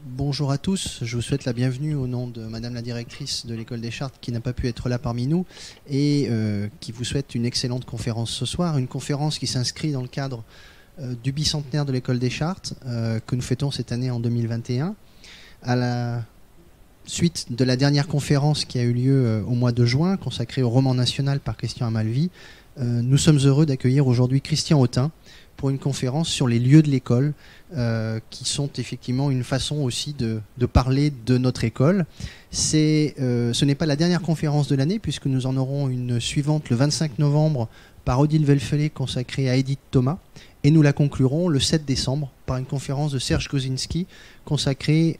Bonjour à tous, je vous souhaite la bienvenue au nom de Madame la directrice de l'École des Chartes qui n'a pas pu être là parmi nous et qui vous souhaite une excellente conférence ce soir. Une conférence qui s'inscrit dans le cadre du bicentenaire de l'École des Chartes que nous fêtons cette année en 2021. À la suite de la dernière conférence qui a eu lieu au mois de juin, consacrée au roman national par Christian Amalvi, nous sommes heureux d'accueillir aujourd'hui Christian Autin pour une conférence sur les lieux de l'école, qui sont effectivement une façon aussi de parler de notre école. Ce n'est pas la dernière conférence de l'année, puisque nous en aurons une suivante le 25 novembre par Odile Welfelet consacrée à Edith Thomas, et nous la conclurons le 7 décembre par une conférence de Serge Kozinski consacrée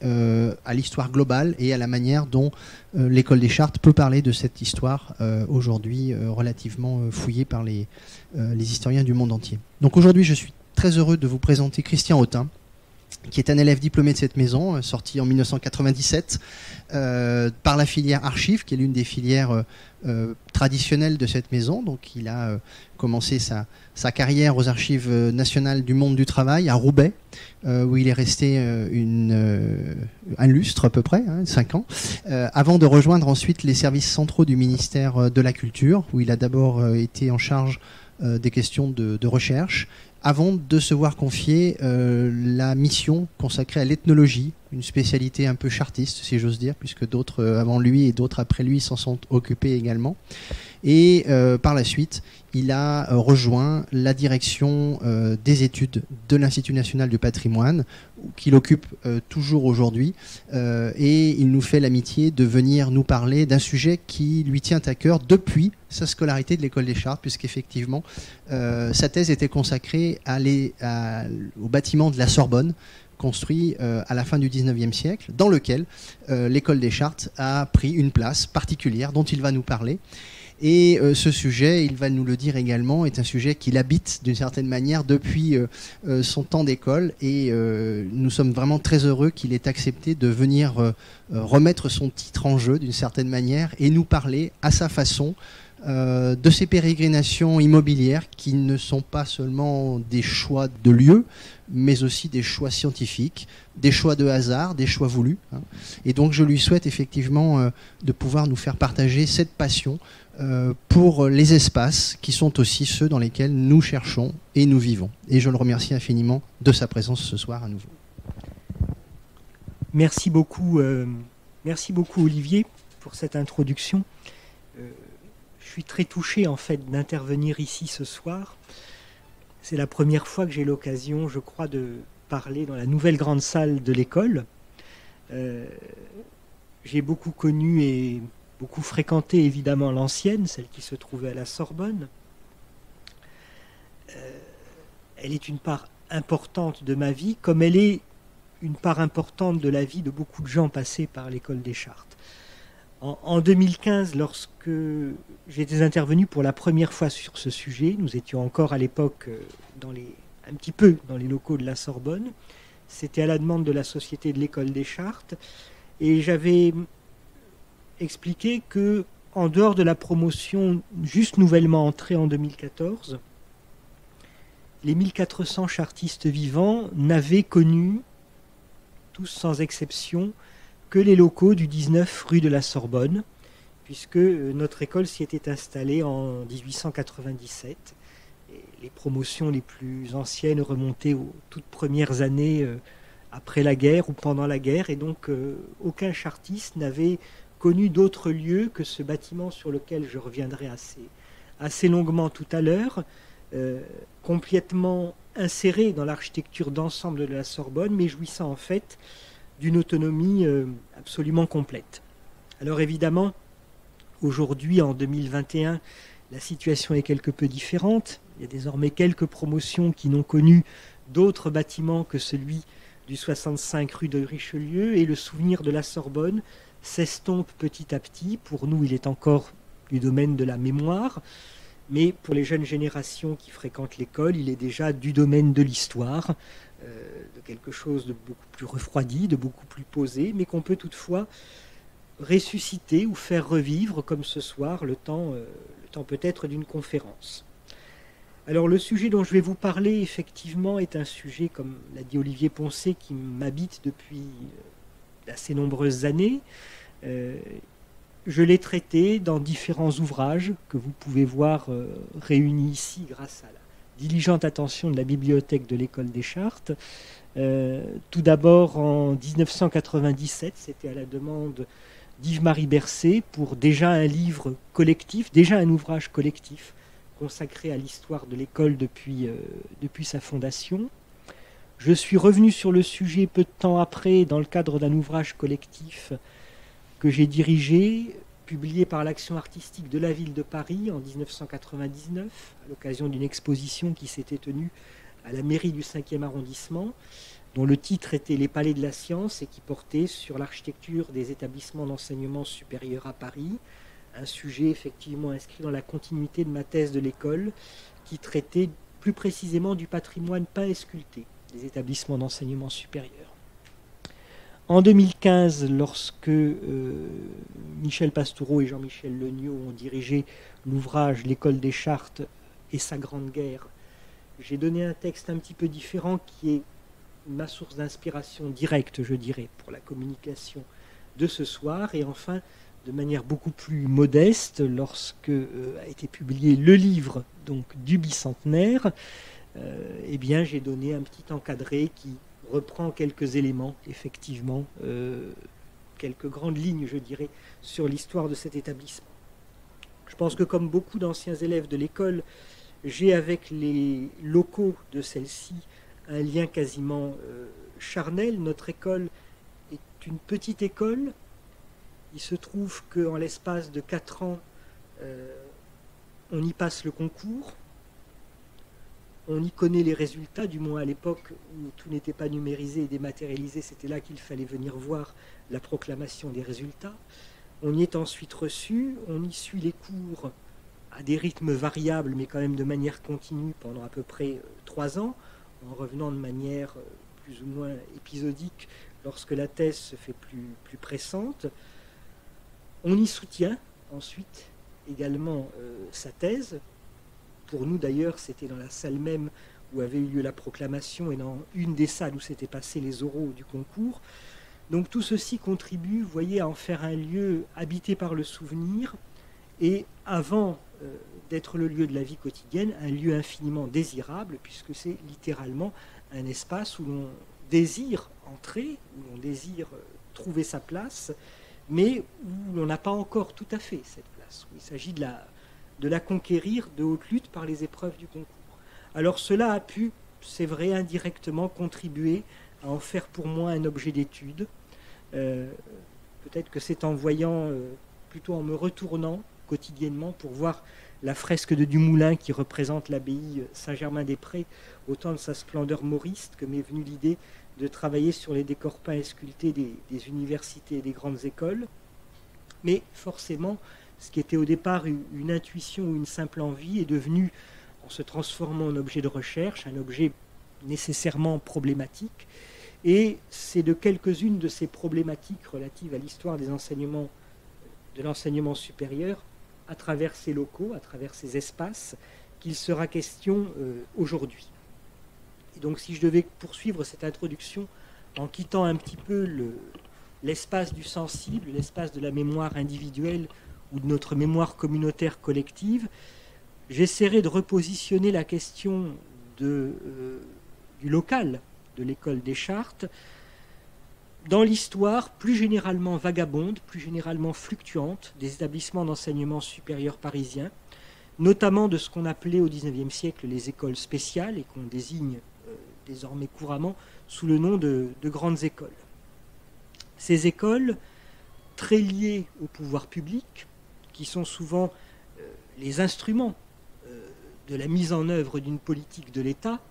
à l'histoire globale et à la manière dont l'École des Chartes peut parler de cette histoire aujourd'hui relativement fouillée par les historiens du monde entier. Donc aujourd'hui, je suis très heureux de vous présenter Christian Autin, qui est un élève diplômé de cette maison, sorti en 1997 par la filière archives, qui est l'une des filières traditionnelles de cette maison. Donc il a commencé sa carrière aux archives nationales du monde du travail à Roubaix, où il est resté un lustre à peu près, 5 ans, avant de rejoindre ensuite les services centraux du ministère de la Culture, où il a d'abord été en charge des questions de recherche, avant de se voir confier la mission consacrée à l'ethnologie, une spécialité un peu chartiste, si j'ose dire, puisque d'autres avant lui et d'autres après lui s'en sont occupés également. Et par la suite, il a rejoint la direction des études de l'Institut national du patrimoine, qu'il occupe toujours aujourd'hui. Et il nous fait l'amitié de venir nous parler d'un sujet qui lui tient à cœur depuis sa scolarité de l'École des Chartes, puisqu'effectivement, sa thèse était consacrée au bâtiment de la Sorbonne, construit à la fin du XIXe siècle, dans lequel l'École des Chartes a pris une place particulière dont il va nous parler. Et ce sujet, il va nous le dire également, est un sujet qu'il habite d'une certaine manière depuis son temps d'école. Et nous sommes vraiment très heureux qu'il ait accepté de venir remettre son titre en jeu d'une certaine manière et nous parler à sa façon de ces pérégrinations immobilières qui ne sont pas seulement des choix de lieux, mais aussi des choix scientifiques, des choix de hasard, des choix voulus. Et donc je lui souhaite effectivement de pouvoir nous faire partager cette passion pour les espaces qui sont aussi ceux dans lesquels nous cherchons et nous vivons. Et je le remercie infiniment de sa présence ce soir à nouveau. Merci beaucoup Olivier pour cette introduction. Je suis très touché en fait d'intervenir ici ce soir. C'est la première fois que j'ai l'occasion, je crois, de parler dans la nouvelle grande salle de l'école. J'ai beaucoup connu et beaucoup fréquenté évidemment l'ancienne, celle qui se trouvait à la Sorbonne. Elle est une part importante de ma vie, comme elle est une part importante de la vie de beaucoup de gens passés par l'École des Chartes. En 2015, lorsque j'étais intervenu pour la première fois sur ce sujet, nous étions encore à l'époque un petit peu dans les locaux de la Sorbonne. C'était à la demande de la Société de l'École des Chartes. Et j'avais expliqué que, en dehors de la promotion juste nouvellement entrée en 2014, les 1400 chartistes vivants n'avaient connu, tous sans exception, que les locaux du 19 rue de la Sorbonne, puisque notre école s'y était installée en 1897. Et les promotions les plus anciennes remontaient aux toutes premières années après la guerre ou pendant la guerre, et donc aucun chartiste n'avait connu d'autre lieu que ce bâtiment sur lequel je reviendrai assez longuement tout à l'heure, complètement inséré dans l'architecture d'ensemble de la Sorbonne, mais jouissant en fait d'une autonomie absolument complète. Alors évidemment, aujourd'hui, en 2021, la situation est quelque peu différente. Il y a désormais quelques promotions qui n'ont connu d'autres bâtiments que celui du 65 rue de Richelieu, et le souvenir de la Sorbonne s'estompe petit à petit. Pour nous, il est encore du domaine de la mémoire, mais pour les jeunes générations qui fréquentent l'école, il est déjà du domaine de l'histoire, de quelque chose de beaucoup plus refroidi, de beaucoup plus posé, mais qu'on peut toutefois ressusciter ou faire revivre, comme ce soir, le temps peut-être d'une conférence. Alors le sujet dont je vais vous parler, effectivement, est un sujet, comme l'a dit Olivier Poncet, qui m'habite depuis d'assez nombreuses années. Je l'ai traité dans différents ouvrages que vous pouvez voir réunis ici grâce à la diligente attention de la bibliothèque de l'École des Chartes. Tout d'abord en 1997, c'était à la demande d'Yves-Marie Bercé pour déjà un livre collectif, déjà un ouvrage collectif consacré à l'histoire de l'école depuis sa fondation. Je suis revenu sur le sujet peu de temps après dans le cadre d'un ouvrage collectif que j'ai dirigé, publié par l'Action artistique de la ville de Paris en 1999, à l'occasion d'une exposition qui s'était tenue à la mairie du 5e arrondissement, dont le titre était Les Palais de la Science et qui portait sur l'architecture des établissements d'enseignement supérieur à Paris, un sujet effectivement inscrit dans la continuité de ma thèse de l'école, qui traitait plus précisément du patrimoine peint et sculpté des établissements d'enseignement supérieur. En 2015, lorsque Michel Pastoureau et Jean-Michel Legnaud ont dirigé l'ouvrage L'École des Chartes et sa Grande Guerre, j'ai donné un texte un petit peu différent qui est ma source d'inspiration directe, je dirais, pour la communication de ce soir. Et enfin, de manière beaucoup plus modeste, lorsque a été publié le livre donc, du bicentenaire, eh bien, j'ai donné un petit encadré qui reprend quelques éléments, effectivement, quelques grandes lignes, je dirais, sur l'histoire de cet établissement. Je pense que comme beaucoup d'anciens élèves de l'école, j'ai avec les locaux de celle-ci un lien quasiment charnel. Notre école est une petite école. Il se trouve qu'en l'espace de 4 ans, on y passe le concours. On y connaît les résultats, du moins à l'époque où tout n'était pas numérisé et dématérialisé, c'était là qu'il fallait venir voir la proclamation des résultats. On y est ensuite reçu, on y suit les cours à des rythmes variables, mais quand même de manière continue pendant à peu près 3 ans, en revenant de manière plus ou moins épisodique lorsque la thèse se fait plus pressante. On y soutient ensuite également sa thèse. Pour nous d'ailleurs, c'était dans la salle même où avait eu lieu la proclamation et dans une des salles où s'étaient passés les oraux du concours. Donc tout ceci contribue, vous voyez, à en faire un lieu habité par le souvenir et avant d'être le lieu de la vie quotidienne, un lieu infiniment désirable puisque c'est littéralement un espace où l'on désire entrer, où l'on désire trouver sa place, mais où l'on n'a pas encore tout à fait cette place. Il s'agit de la conquérir de haute lutte par les épreuves du concours. Alors cela a pu, c'est vrai, indirectement contribuer à en faire pour moi un objet d'étude. Peut-être que c'est en voyant, plutôt en me retournant quotidiennement pour voir la fresque de Dumoulin qui représente l'abbaye Saint-Germain-des-Prés au temps de sa splendeur mauriste que m'est venue l'idée de travailler sur les décors peints et sculptés des universités et des grandes écoles. Mais forcément, ce qui était au départ une intuition ou une simple envie est devenu, en se transformant en objet de recherche, un objet nécessairement problématique. Et c'est de quelques-unes de ces problématiques relatives à l'histoire des enseignements, de l'enseignement supérieur, à travers ces locaux, à travers ces espaces, qu'il sera question aujourd'hui. Et donc si je devais poursuivre cette introduction en quittant un petit peu l'espace du sensible, l'espace de la mémoire individuelle ou de notre mémoire communautaire collective, j'essaierai de repositionner la question du local de l'École des Chartes dans l'histoire plus généralement vagabonde, plus généralement fluctuante des établissements d'enseignement supérieur parisiens, notamment de ce qu'on appelait au XIXe siècle les écoles spéciales et qu'on désigne désormais couramment sous le nom de grandes écoles. Ces écoles, très liées au pouvoir public, qui sont souvent les instruments de la mise en œuvre d'une politique de l'État,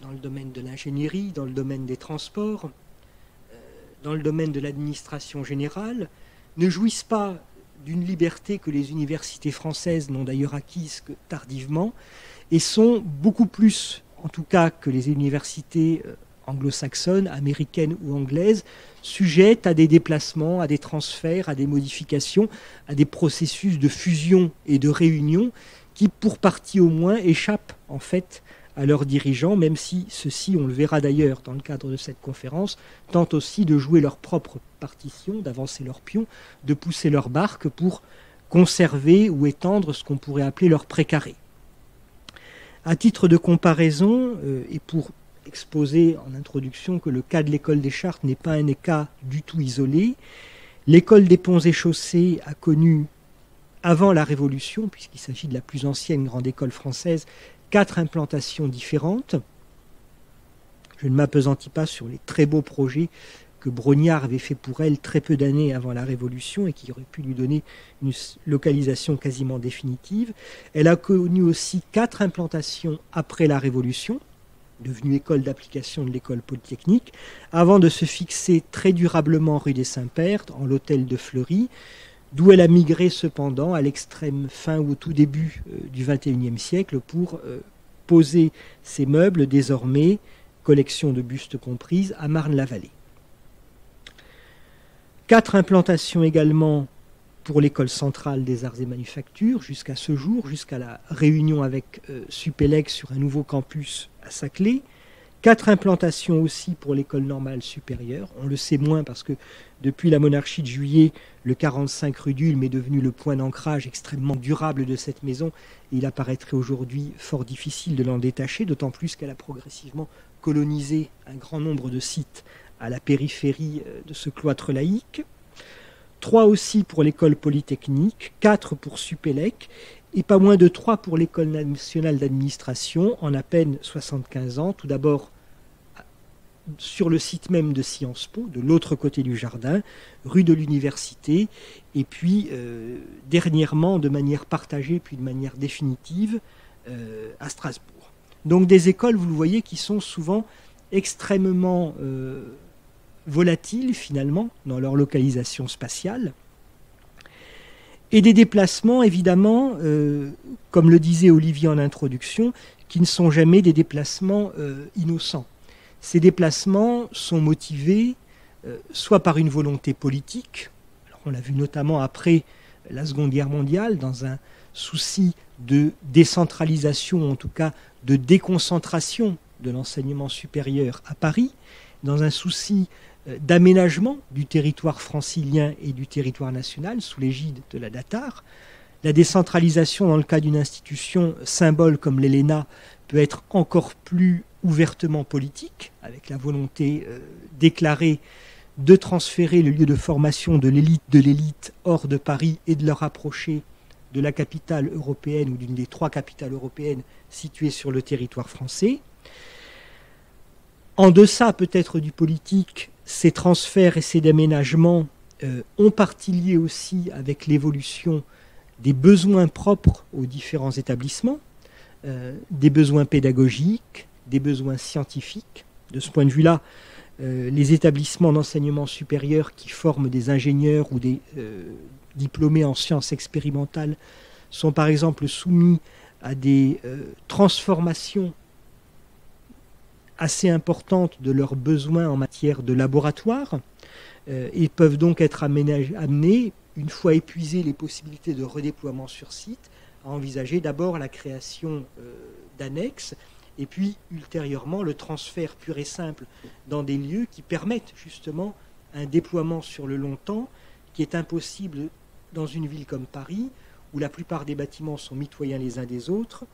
dans le domaine de l'ingénierie, dans le domaine des transports, dans le domaine de l'administration générale, ne jouissent pas d'une liberté que les universités françaises n'ont d'ailleurs acquise que tardivement, et sont beaucoup plus, en tout cas que les universités anglo-saxonnes, américaines ou anglaises, sujettes à des déplacements, à des transferts, à des modifications, à des processus de fusion et de réunion qui, pour partie au moins, échappent en fait à leurs dirigeants, même si ceux-ci, on le verra d'ailleurs dans le cadre de cette conférence, tentent aussi de jouer leur propre partition, d'avancer leurs pions, de pousser leur barque pour conserver ou étendre ce qu'on pourrait appeler leur précaré. À titre de comparaison, et pour exposer en introduction que le cas de l'école des Chartes n'est pas un cas du tout isolé, l'école des Ponts et Chaussées a connu, avant la Révolution, puisqu'il s'agit de la plus ancienne grande école française, 4 implantations différentes. Je ne m'appesantis pas sur les très beaux projets que Brognard avait fait pour elle très peu d'années avant la Révolution et qui auraient pu lui donner une localisation quasiment définitive. Elle a connu aussi 4 implantations après la Révolution, devenue école d'application de l'école polytechnique, avant de se fixer très durablement rue des Saints-Pères, en l'hôtel de Fleury, d'où elle a migré cependant à l'extrême fin ou au tout début du XXIe siècle pour poser ses meubles, désormais, collection de bustes comprises, à Marne-la-Vallée. 4 implantations également pour l'école centrale des arts et manufactures, jusqu'à ce jour, jusqu'à la réunion avec Supélec sur un nouveau campus à Saclay. 4 implantations aussi pour l'école normale supérieure. On le sait moins parce que depuis la monarchie de Juillet, le 45 rue d'Ulm est devenu le point d'ancrage extrêmement durable de cette maison. Et il apparaîtrait aujourd'hui fort difficile de l'en détacher, d'autant plus qu'elle a progressivement colonisé un grand nombre de sites à la périphérie de ce cloître laïque. 3 aussi pour l'école polytechnique, 4 pour Supélec, et pas moins de 3 pour l'école nationale d'administration, en à peine 75 ans. Tout d'abord sur le site même de Sciences Po, de l'autre côté du jardin, rue de l'Université, et puis dernièrement, de manière partagée, puis de manière définitive, à Strasbourg. Donc des écoles, vous le voyez, qui sont souvent extrêmement volatiles, finalement, dans leur localisation spatiale. Et des déplacements, évidemment, comme le disait Olivier en introduction, qui ne sont jamais des déplacements innocents. Ces déplacements sont motivés soit par une volonté politique, alors on l'a vu notamment après la Seconde Guerre mondiale, dans un souci de décentralisation, en tout cas de déconcentration de l'enseignement supérieur à Paris, dans un souci d'aménagement du territoire francilien et du territoire national sous l'égide de la DATAR. La décentralisation dans le cas d'une institution symbole comme l'ELENA peut être encore plus ouvertement politique, avec la volonté déclarée de transférer le lieu de formation de l'élite hors de Paris et de le rapprocher de la capitale européenne ou d'une des 3 capitales européennes situées sur le territoire français. En deçà peut-être du politique, ces transferts et ces déménagements ont partie lié aussi avec l'évolution des besoins propres aux différents établissements, des besoins pédagogiques, des besoins scientifiques. De ce point de vue-là, les établissements d'enseignement supérieur qui forment des ingénieurs ou des diplômés en sciences expérimentales sont par exemple soumis à des transformations assez importantes de leurs besoins en matière de laboratoire et peuvent donc être amenés, une fois épuisées les possibilités de redéploiement sur site, à envisager d'abord la création d'annexes et puis ultérieurement le transfert pur et simple dans des lieux qui permettent justement un déploiement sur le long temps qui est impossible dans une ville comme Paris, où la plupart des bâtiments sont mitoyens les uns des autres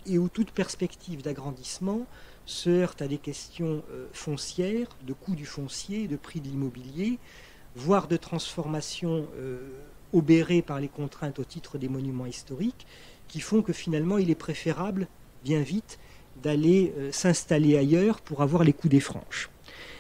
et où toute perspective d'agrandissement se heurte à des questions foncières, de coût du foncier, de prix de l'immobilier, voire de transformation obérée par les contraintes au titre des monuments historiques, qui font que finalement il est préférable, bien vite, d'aller s'installer ailleurs pour avoir les coups des franches.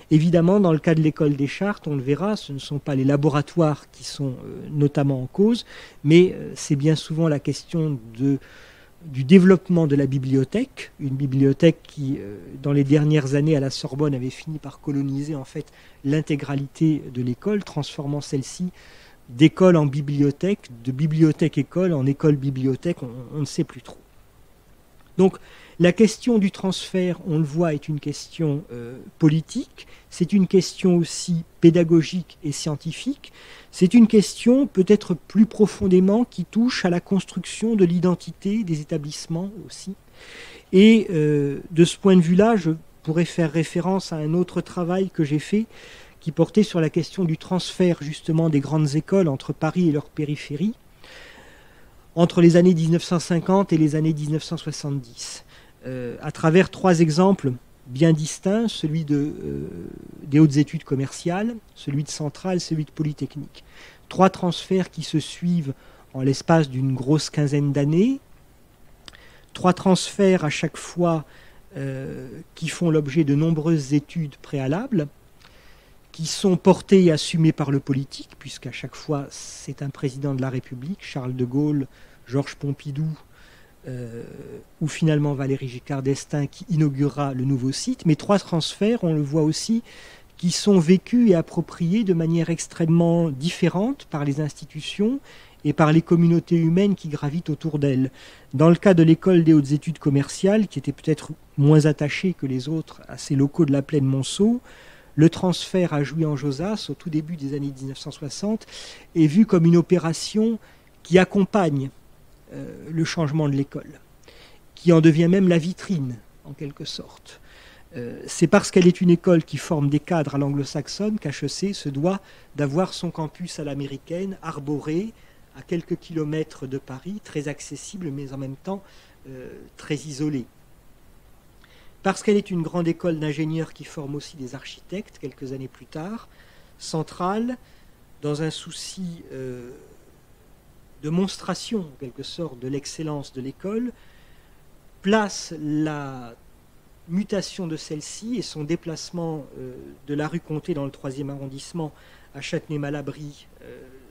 Évidemment, dans le cas de l'école des Chartes, on le verra, ce ne sont pas les laboratoires qui sont notamment en cause, mais c'est bien souvent la question du développement de la bibliothèque, une bibliothèque qui, dans les dernières années à la Sorbonne, avait fini par coloniser en fait l'intégralité de l'école, transformant celle-ci d'école en bibliothèque, de bibliothèque-école en école-bibliothèque, on ne sait plus trop. Donc la question du transfert, on le voit, est une question politique, c'est une question aussi pédagogique et scientifique, c'est une question peut-être plus profondément qui touche à la construction de l'identité des établissements aussi. Et de ce point de vue-là, je pourrais faire référence à un autre travail que j'ai fait qui portait sur la question du transfert justement des grandes écoles entre Paris et leur périphérie entre les années 1950 et les années 1970, à travers 3 exemples bien distincts, celui des hautes études commerciales, celui de Centrale, celui de Polytechnique. 3 transferts qui se suivent en l'espace d'une grosse quinzaine d'années, 3 transferts à chaque fois qui font l'objet de nombreuses études préalables, qui sont portés et assumés par le politique, puisqu'à chaque fois c'est un président de la République, Charles de Gaulle, Georges Pompidou, ou finalement Valéry Giscard d'Estaing qui inaugurera le nouveau site, mais 3 transferts, on le voit aussi, qui sont vécus et appropriés de manière extrêmement différente par les institutions et par les communautés humaines qui gravitent autour d'elles. Dans le cas de l'école des hautes études commerciales, qui était peut-être moins attachée que les autres à ces locaux de la plaine Monceau, le transfert à Jouy-en-Josas, au tout début des années 1960, est vu comme une opération qui accompagne le changement de l'école, qui en devient même la vitrine, en quelque sorte. C'est parce qu'elle est une école qui forme des cadres à l'anglo-saxonne qu'HEC se doit d'avoir son campus à l'américaine, arboré, à quelques kilomètres de Paris, très accessible, mais en même temps très isolé. Parce qu'elle est une grande école d'ingénieurs qui forme aussi des architectes, quelques années plus tard, Centrale, dans un souci de monstration, en quelque sorte, de l'excellence de l'école, place la mutation de celle-ci et son déplacement de la rue Comté dans le 3e arrondissement à Châtenay-Malabry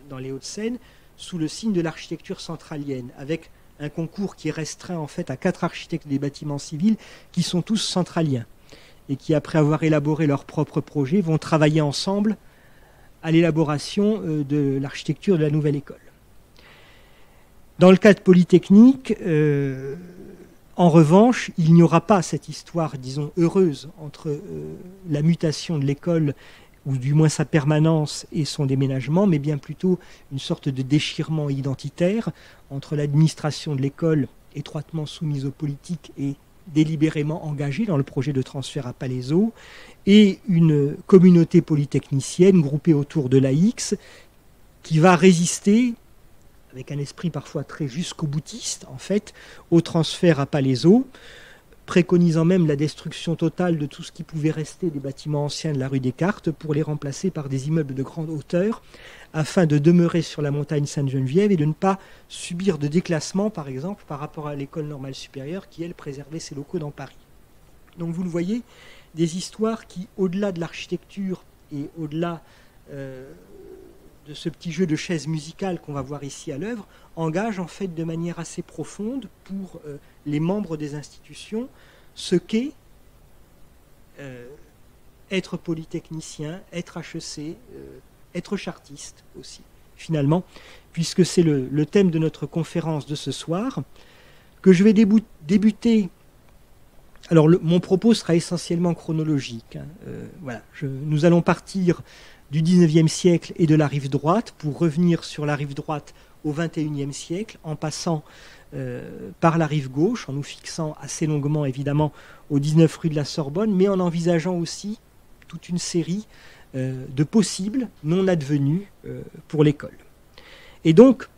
dans les Hauts-de-Seine sous le signe de l'architecture centralienne, avec un concours qui est restreint en fait à 4 architectes des bâtiments civils qui sont tous centraliens et qui, après avoir élaboré leur propre projet, vont travailler ensemble à l'élaboration de l'architecture de la nouvelle école. Dans le cas de Polytechnique, en revanche, il n'y aura pas cette histoire, disons, heureuse entre la mutation de l'école, ou du moins sa permanence et son déménagement, mais bien plutôt une sorte de déchirement identitaire entre l'administration de l'école, étroitement soumise aux politiques et délibérément engagée dans le projet de transfert à Palaiseau, et une communauté polytechnicienne groupée autour de l'AX qui va résister, avec un esprit parfois très jusqu'au-boutiste, en fait, au transfert à Palaiseau, préconisant même la destruction totale de tout ce qui pouvait rester des bâtiments anciens de la rue Descartes pour les remplacer par des immeubles de grande hauteur, afin de demeurer sur la montagne Sainte-Geneviève et de ne pas subir de déclassement, par exemple, par rapport à l'école normale supérieure qui, elle, préservait ses locaux dans Paris. Donc vous le voyez, des histoires qui, au-delà de l'architecture et au-delà de ce petit jeu de chaises musicales qu'on va voir ici à l'œuvre, engage en fait de manière assez profonde pour les membres des institutions ce qu'est être polytechnicien, être HEC, être chartiste aussi, finalement, puisque c'est le thème de notre conférence de ce soir, que je vais débuter. Alors mon propos sera essentiellement chronologique. Voilà, nous allons partir du XIXe siècle et de la rive droite pour revenir sur la rive droite au XXIe siècle en passant par la rive gauche, en nous fixant assez longuement évidemment aux 19 rue de la Sorbonne, mais en envisageant aussi toute une série de possibles non advenus pour l'école. Et donc,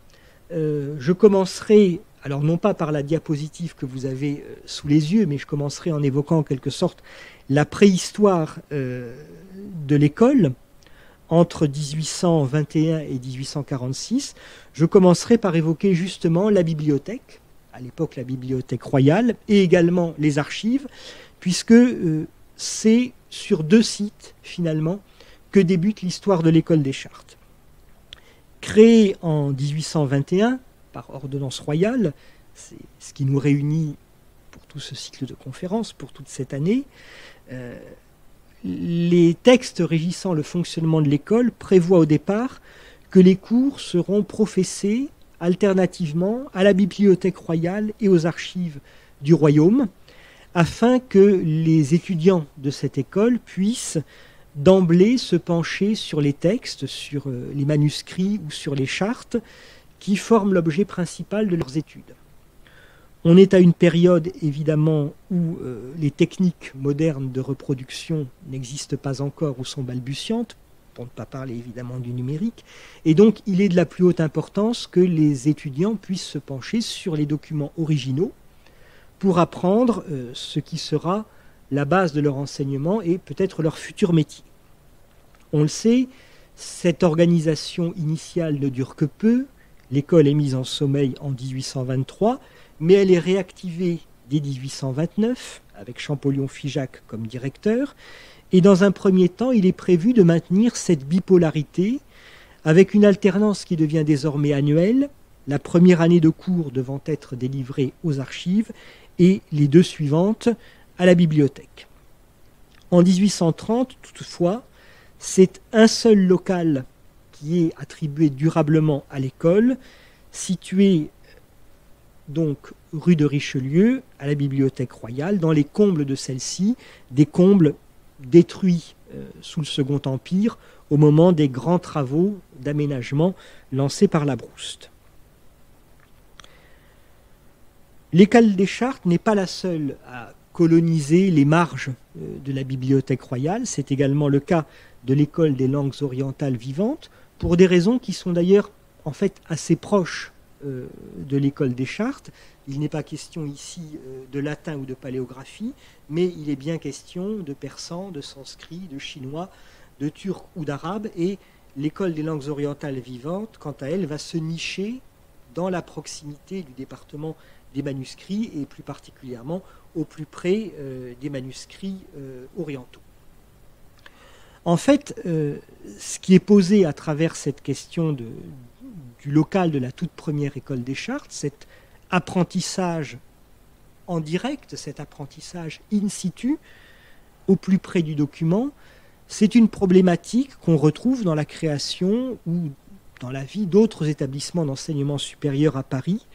je commencerai, alors non pas par la diapositive que vous avez sous les yeux, mais je commencerai en évoquant en quelque sorte la préhistoire de l'école, entre 1821 et 1846, je commencerai par évoquer justement la bibliothèque, à l'époque la bibliothèque royale, et également les archives, puisque c'est sur 2 sites, finalement, que débute l'histoire de l'école des Chartes. Créée en 1821 par ordonnance royale, c'est ce qui nous réunit pour tout ce cycle de conférences, pour toute cette année, les textes régissant le fonctionnement de l'école prévoient au départ que les cours seront professés alternativement à la bibliothèque royale et aux archives du royaume, afin que les étudiants de cette école puissent d'emblée se pencher sur les textes, sur les manuscrits ou sur les chartes qui forment l'objet principal de leurs études. On est à une période évidemment où les techniques modernes de reproduction n'existent pas encore ou sont balbutiantes, pour ne pas parler évidemment du numérique, et donc il est de la plus haute importance que les étudiants puissent se pencher sur les documents originaux pour apprendre ce qui sera la base de leur enseignement et peut-être leur futur métier. On le sait, cette organisation initiale ne dure que peu, l'école est mise en sommeil en 1823, mais elle est réactivée dès 1829, avec Champollion-Figeac comme directeur, et dans un premier temps, il est prévu de maintenir cette bipolarité avec une alternance qui devient désormais annuelle, la première année de cours devant être délivrée aux archives et les 2 suivantes à la bibliothèque. En 1830, toutefois, c'est un seul local qui est attribué durablement à l'école, situé donc rue de Richelieu, à la Bibliothèque royale, dans les combles de celle-ci, des combles détruits sous le Second Empire au moment des grands travaux d'aménagement lancés par la Brouste. L'école des Chartes n'est pas la seule à coloniser les marges de la Bibliothèque royale, c'est également le cas de l'école des langues orientales vivantes, pour des raisons qui sont d'ailleurs en fait assez proches de l'école des Chartes. Il n'est pas question ici de latin ou de paléographie, mais il est bien question de persan, de sanskrit, de chinois, de turc ou d'arabe, et l'école des langues orientales vivantes, quant à elle, va se nicher dans la proximité du département des manuscrits, et plus particulièrement au plus près des manuscrits orientaux. En fait, ce qui est posé à travers cette question du local de la toute première école des Chartes, cet apprentissage en direct, cet apprentissage in situ, au plus près du document, c'est une problématique qu'on retrouve dans la création ou dans la vie d'autres établissements d'enseignement supérieur à Paris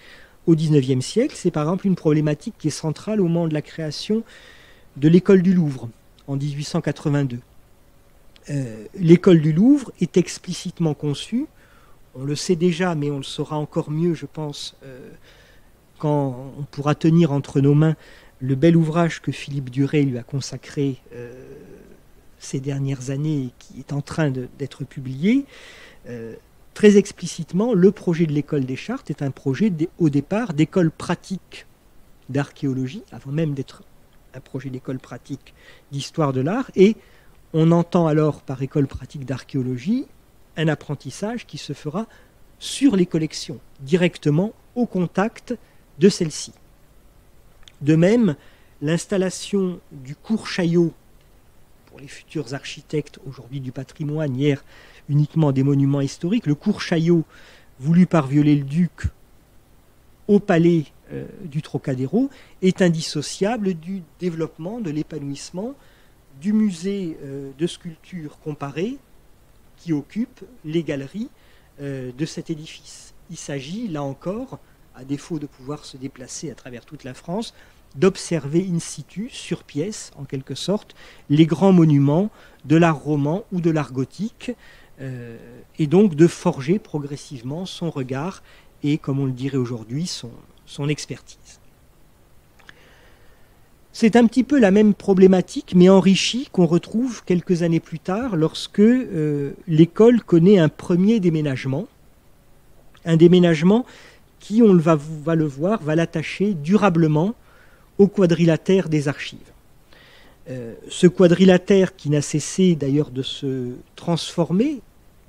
au XIXe siècle. C'est par exemple une problématique qui est centrale au moment de la création de l'école du Louvre en 1882. L'école du Louvre est explicitement conçue, on le sait déjà, mais on le saura encore mieux, je pense, quand on pourra tenir entre nos mains le bel ouvrage que Philippe Duret lui a consacré ces dernières années et qui est en train d'être publié. Très explicitement, le projet de l'école des Chartes est un projet au départ d'école pratique d'archéologie, avant même d'être un projet d'école pratique d'histoire de l'art, et on entend alors par école pratique d'archéologie un apprentissage qui se fera sur les collections, directement au contact de celles-ci. De même, l'installation du cours Chaillot pour les futurs architectes aujourd'hui du patrimoine, hier uniquement des monuments historiques, le cours Chaillot voulu par Viollet-le-Duc au palais du Trocadéro est indissociable du développement, de l'épanouissement du musée de sculpture comparée qui occupe les galeries de cet édifice. Il s'agit, là encore, à défaut de pouvoir se déplacer à travers toute la France, d'observer in situ, sur pièce, en quelque sorte, les grands monuments de l'art roman ou de l'art gothique, et donc de forger progressivement son regard et, comme on le dirait aujourd'hui, son expertise. C'est un petit peu la même problématique, mais enrichie, qu'on retrouve quelques années plus tard, lorsque l'école connaît un premier déménagement, un déménagement qui, on va le voir, va l'attacher durablement au quadrilatère des archives. Ce quadrilatère qui n'a cessé d'ailleurs de se transformer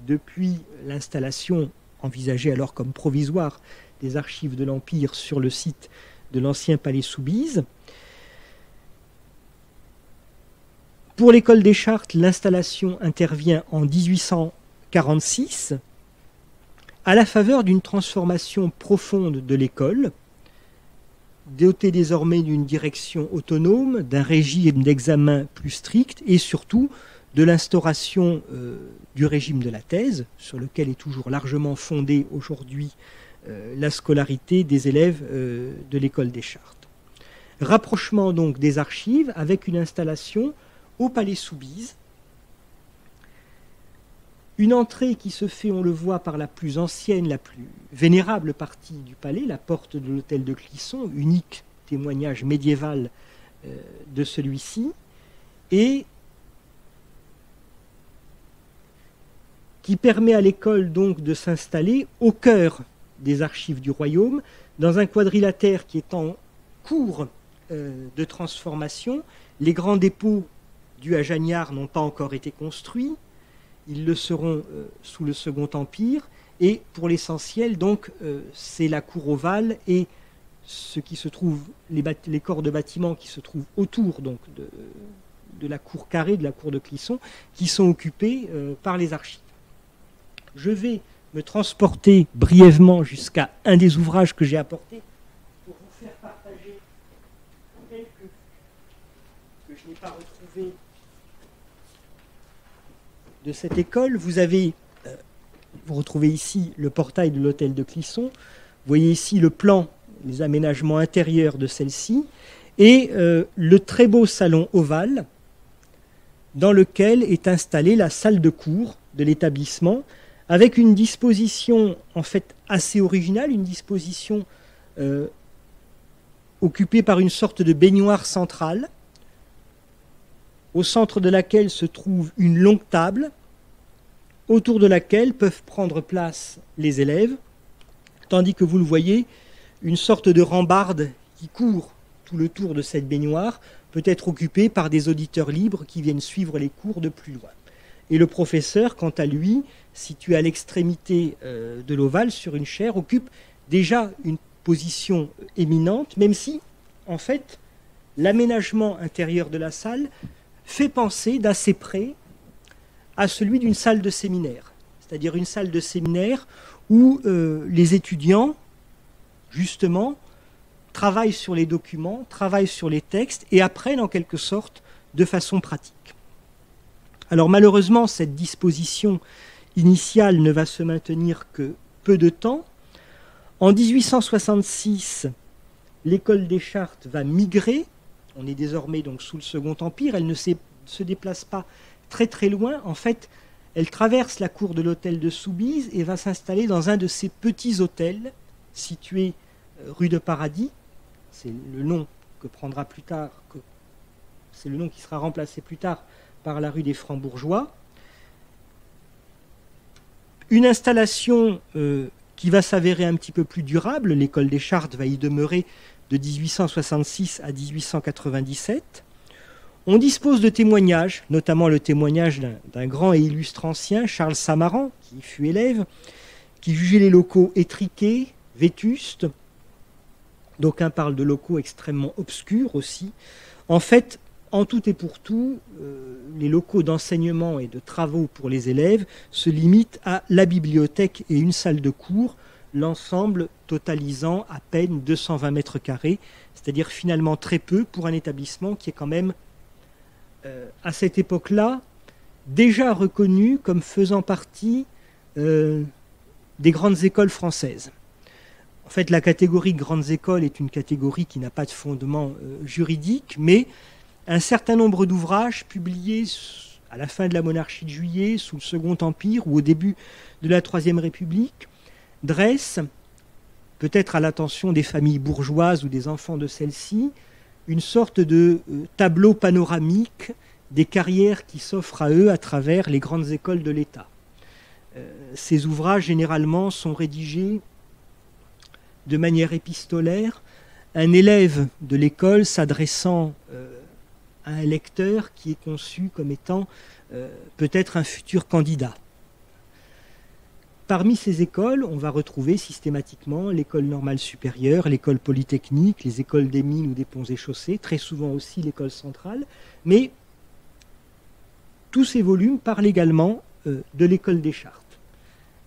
depuis l'installation envisagée alors comme provisoire des archives de l'Empire sur le site de l'ancien palais Soubise. Pour l'école des Chartes, l'installation intervient en 1846 à la faveur d'une transformation profonde de l'école, dotée désormais d'une direction autonome, d'un régime d'examen plus strict et surtout de l'instauration du régime de la thèse, sur lequel est toujours largement fondée aujourd'hui la scolarité des élèves de l'école des Chartes. Rapprochement donc des archives avec une installation au Palais Soubise. Une entrée qui se fait, on le voit, par la plus ancienne, la plus vénérable partie du palais, la porte de l'hôtel de Clisson, unique témoignage médiéval de celui-ci, et qui permet à l'école donc de s'installer au cœur des archives du royaume, dans un quadrilatère qui est en cours de transformation. Les grands dépôts du Hajagnard n'ont pas encore été construits, ils le seront sous le Second Empire, et pour l'essentiel, donc, c'est la cour ovale et ce qui se trouve, les corps de bâtiments qui se trouvent autour donc, de la cour carrée, de la cour de Clisson, qui sont occupés par les archives. Je vais me transporter brièvement jusqu'à un des ouvrages que j'ai apportés pour vous faire partager quelques que je n'ai pas retrouvés de cette école. Vous retrouvez ici le portail de l'hôtel de Clisson. Vous voyez ici le plan, les aménagements intérieurs de celle-ci, et le très beau salon ovale dans lequel est installée la salle de cours de l'établissement, avec une disposition en fait assez originale, une disposition occupée par une sorte de baignoire centrale, au centre de laquelle se trouve une longue table, autour de laquelle peuvent prendre place les élèves, tandis que vous le voyez, une sorte de rambarde qui court tout le tour de cette baignoire peut être occupée par des auditeurs libres qui viennent suivre les cours de plus loin. Et le professeur, quant à lui, situé à l'extrémité de l'ovale sur une chaire, occupe déjà une position éminente, même si, en fait, l'aménagement intérieur de la salle fait penser d'assez près à celui d'une salle de séminaire, c'est-à-dire une salle de séminaire où les étudiants, justement, travaillent sur les documents, travaillent sur les textes et apprennent en quelque sorte de façon pratique. Alors malheureusement, cette disposition initiale ne va se maintenir que peu de temps. En 1866, l'école des Chartes va migrer. On est désormais donc sous le Second Empire. Elle ne se déplace pas très très loin. En fait, elle traverse la cour de l'hôtel de Soubise et va s'installer dans un de ces petits hôtels situés rue de Paradis. C'est le nom que prendra plus tard, c'est le nom qui sera remplacé plus tard par la rue des Francs-Bourgeois. Une installation qui va s'avérer un petit peu plus durable. L'école des Chartes va y demeurer de 1866 à 1897. On dispose de témoignages, notamment le témoignage d'un grand et illustre ancien, Charles Samaran, qui fut élève, qui jugeait les locaux étriqués, vétustes. D'aucuns parlent de locaux extrêmement obscurs aussi. En fait, en tout et pour tout, les locaux d'enseignement et de travaux pour les élèves se limitent à la bibliothèque et une salle de cours, l'ensemble totalisant à peine 220 mètres carrés, c'est-à-dire finalement très peu pour un établissement qui est quand même, à cette époque-là, déjà reconnu comme faisant partie des grandes écoles françaises. En fait, la catégorie grandes écoles est une catégorie qui n'a pas de fondement juridique, mais un certain nombre d'ouvrages publiés à la fin de la monarchie de Juillet, sous le Second Empire ou au début de la Troisième République, dressent, peut-être à l'attention des familles bourgeoises ou des enfants de celles-ci, une sorte de tableau panoramique des carrières qui s'offrent à eux à travers les grandes écoles de l'État. Ces ouvrages, généralement, sont rédigés de manière épistolaire, un élève de l'école s'adressant à un lecteur qui est conçu comme étant peut-être un futur candidat. Parmi ces écoles, on va retrouver systématiquement l'école normale supérieure, l'école polytechnique, les écoles des mines ou des ponts et chaussées, très souvent aussi l'école centrale, mais tous ces volumes parlent également de l'école des Chartes,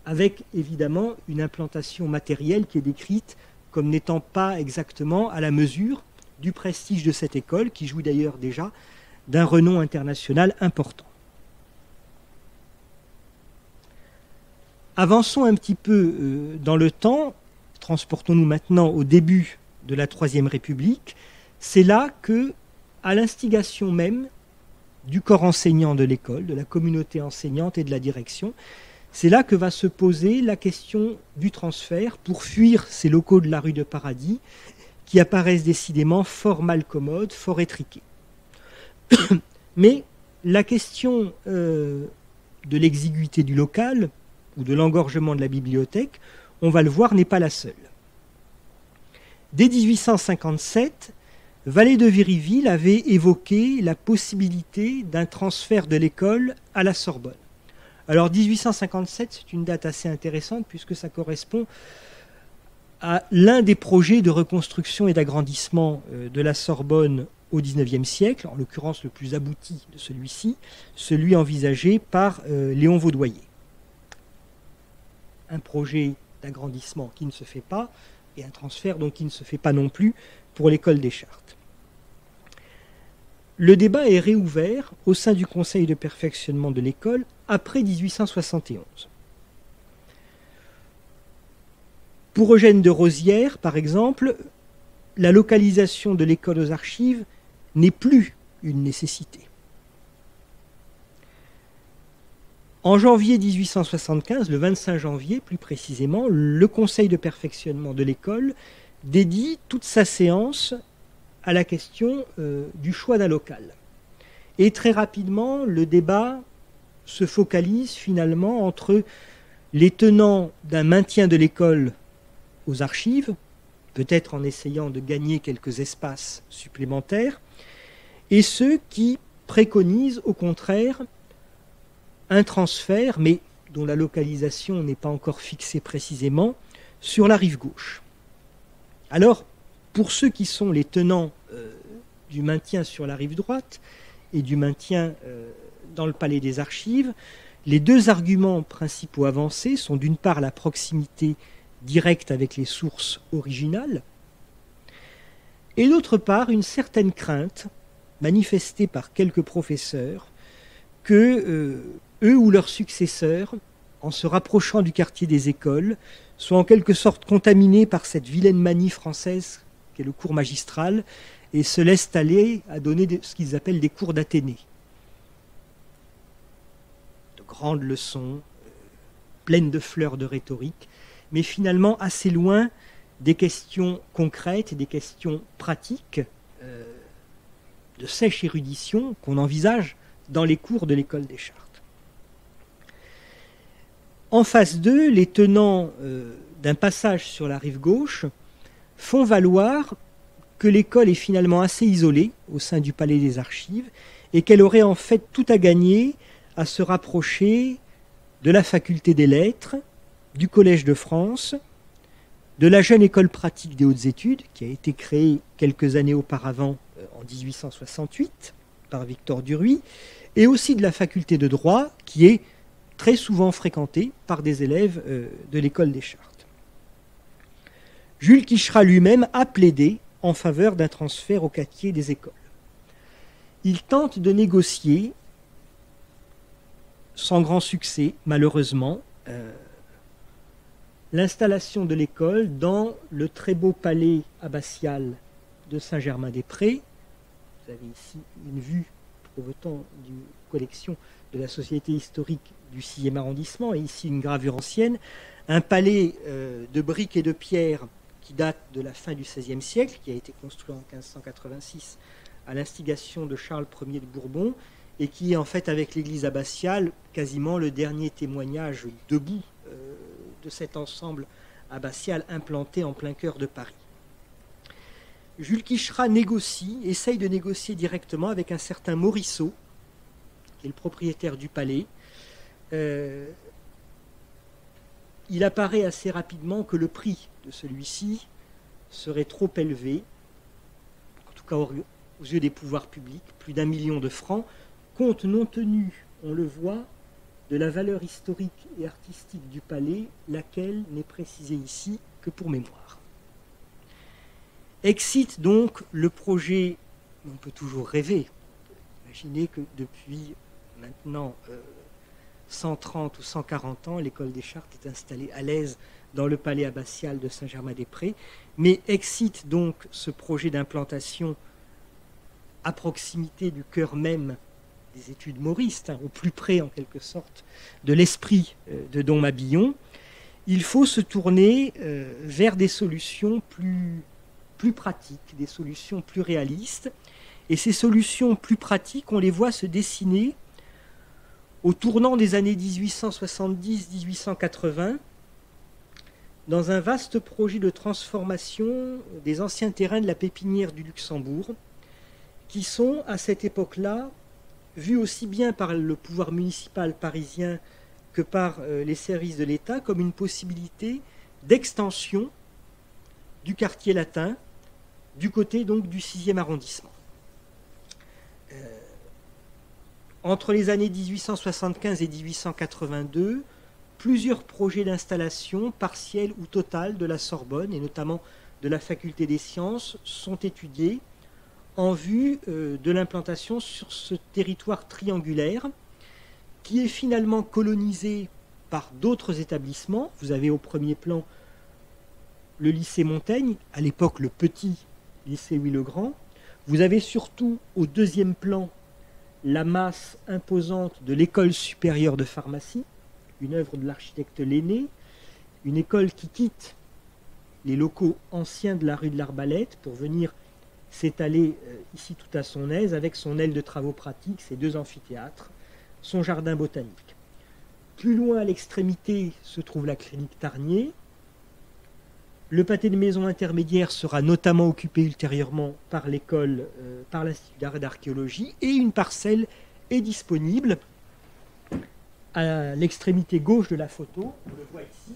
avec évidemment une implantation matérielle qui est décrite comme n'étant pas exactement à la mesure du prestige de cette école, qui jouit d'ailleurs déjà d'un renom international important. Avançons un petit peu dans le temps, transportons-nous maintenant au début de la Troisième République. c'est là que, à l'instigation même du corps enseignant de l'école, de la communauté enseignante et de la direction, c'est là que va se poser la question du transfert pour fuir ces locaux de la rue de Paradis qui apparaissent décidément fort malcommodes, fort étriqués. Mais la question de l'exiguïté du local ou de l'engorgement de la bibliothèque, on va le voir, n'est pas la seule. Dès 1857, Vallée de Viriville avait évoqué la possibilité d'un transfert de l'école à la Sorbonne. Alors 1857, c'est une date assez intéressante puisque ça correspond à l'un des projets de reconstruction et d'agrandissement de la Sorbonne au XIXe siècle, en l'occurrence le plus abouti de celui-ci, celui envisagé par Léon Vaudoyer. Un projet d'agrandissement qui ne se fait pas et un transfert donc qui ne se fait pas non plus pour l'école des Chartes. Le débat est réouvert au sein du Conseil de perfectionnement de l'école après 1871. Pour Eugène de Rosières, par exemple, la localisation de l'école aux archives n'est plus une nécessité. En janvier 1875, le 25 janvier plus précisément, le Conseil de perfectionnement de l'école dédie toute sa séance à la question du choix d'un local. Et très rapidement, le débat se focalise finalement entre les tenants d'un maintien de l'école aux archives, peut-être en essayant de gagner quelques espaces supplémentaires, et ceux qui préconisent au contraire un transfert, mais dont la localisation n'est pas encore fixée précisément, sur la rive gauche. Alors, pour ceux qui sont les tenants du maintien sur la rive droite et du maintien dans le palais des archives, les deux arguments principaux avancés sont d'une part la proximité directe avec les sources originales, et d'autre part une certaine crainte manifestée par quelques professeurs que eux ou leurs successeurs, en se rapprochant du quartier des écoles, soient en quelque sorte contaminés par cette vilaine manie française qu'est le cours magistral et se laissent aller à donner ce qu'ils appellent des cours d'Athénée. De grandes leçons, pleines de fleurs de rhétorique, mais finalement assez loin des questions concrètes et des questions pratiques de sèche érudition qu'on envisage dans les cours de l'école des Chartes. En face d'eux, les tenants d'un passage sur la rive gauche font valoir que l'école est finalement assez isolée au sein du palais des archives et qu'elle aurait en fait tout à gagner à se rapprocher de la faculté des lettres, du Collège de France, de la jeune école pratique des hautes études qui a été créée quelques années auparavant en 1868 par Victor Duruy, et aussi de la faculté de droit qui est très souvent fréquentée par des élèves de l'école des Chartes. Jules Quicherat lui-même a plaidé en faveur d'un transfert au quartier des écoles. Il tente de négocier, sans grand succès malheureusement, l'installation de l'école dans le très beau palais abbatial de Saint-Germain-des-Prés. Vous avez ici une vue provenant d'une collection de la Société historique du 6e arrondissement, et ici une gravure ancienne, un palais de briques et de pierre qui date de la fin du XVIe siècle, qui a été construit en 1586 à l'instigation de Charles Ier de Bourbon, et qui est en fait, avec l'église abbatiale, quasiment le dernier témoignage debout de cet ensemble abbatial implanté en plein cœur de Paris. Jules Quicherat essaye de négocier directement avec un certain Morisseau, qui est le propriétaire du palais. Il apparaît assez rapidement que le prix de celui-ci serait trop élevé, en tout cas aux yeux des pouvoirs publics, plus d'1 million de francs, compte non tenu, on le voit, de la valeur historique et artistique du palais, laquelle n'est précisée ici que pour mémoire. Excite donc le projet, on peut toujours rêver, imaginez que depuis maintenant 130 ou 140 ans, l'école des Chartes est installée à l'aise dans le palais abbatial de Saint-Germain-des-Prés, mais excite donc ce projet d'implantation à proximité du cœur même des études mauristes, au plus près en quelque sorte de l'esprit de Dom Mabillon, il faut se tourner vers des solutions plus pratiques, des solutions plus réalistes. Et ces solutions plus pratiques, on les voit se dessiner au tournant des années 1870-1880, dans un vaste projet de transformation des anciens terrains de la pépinière du Luxembourg, qui sont à cette époque-là vus aussi bien par le pouvoir municipal parisien que par les services de l'État comme une possibilité d'extension du quartier latin du côté donc du 6e arrondissement. Entre les années 1875 et 1882, plusieurs projets d'installation partielle ou totale de la Sorbonne et notamment de la faculté des sciences sont étudiés en vue de l'implantation sur ce territoire triangulaire qui est finalement colonisé par d'autres établissements. Vous avez au premier plan le lycée Montaigne, à l'époque le petit lycée Louis-le-Grand. Vous avez surtout au deuxième plan la masse imposante de l'école supérieure de pharmacie, une œuvre de l'architecte Lenné, une école qui quitte les locaux anciens de la rue de l'Arbalète pour venir s'étaler ici tout à son aise avec son aile de travaux pratiques, ses 2 amphithéâtres, son jardin botanique. Plus loin à l'extrémité se trouve la clinique Tarnier. Le pâté de maison intermédiaire sera notamment occupé ultérieurement par l'école, par l'Institut d'art et d'archéologie, et une parcelle est disponible à l'extrémité gauche de la photo, on le voit ici,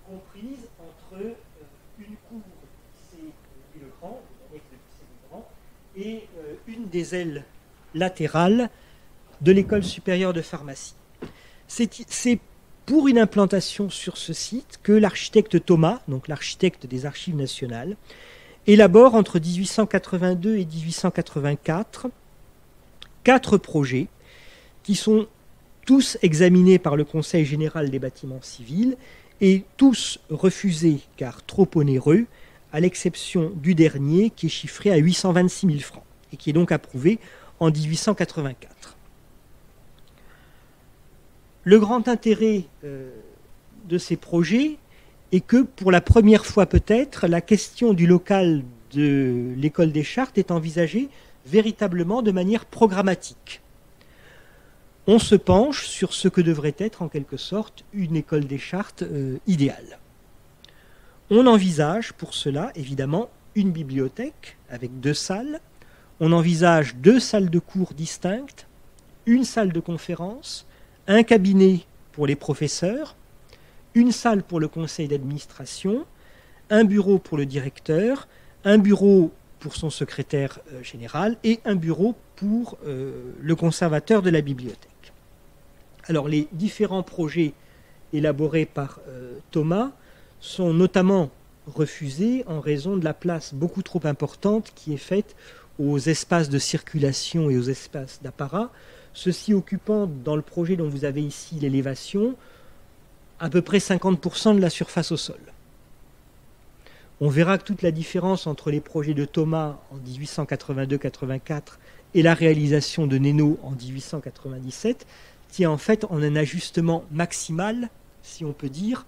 comprise entre une cour du lycée Louis-le-Grand, et une des ailes latérales de l'école supérieure de pharmacie. C'est pour une implantation sur ce site que l'architecte Thomas, donc l'architecte des Archives nationales, élabore entre 1882 et 1884 4 projets qui sont tous examinés par le Conseil général des bâtiments civils et tous refusés car trop onéreux, à l'exception du dernier qui est chiffré à 826 000 francs et qui est donc approuvé en 1884. Le grand intérêt de ces projets est que, pour la première fois peut-être, la question du local de l'école des Chartes est envisagée véritablement de manière programmatique. On se penche sur ce que devrait être en quelque sorte une école des Chartes idéale. On envisage pour cela évidemment une bibliothèque avec 2 salles, on envisage 2 salles de cours distinctes, une salle de conférence, un cabinet pour les professeurs, une salle pour le conseil d'administration, un bureau pour le directeur, un bureau pour son secrétaire général et un bureau pour le conservateur de la bibliothèque. Alors les différents projets élaborés par Thomas sont notamment refusés en raison de la place beaucoup trop importante qui est faite aux espaces de circulation et aux espaces d'apparat, ceci occupant dans le projet dont vous avez ici l'élévation à peu près 50% de la surface au sol. On verra que toute la différence entre les projets de Thomas en 1882-84 et la réalisation de Nénaud en 1897 tient en fait en un ajustement maximal, si on peut dire,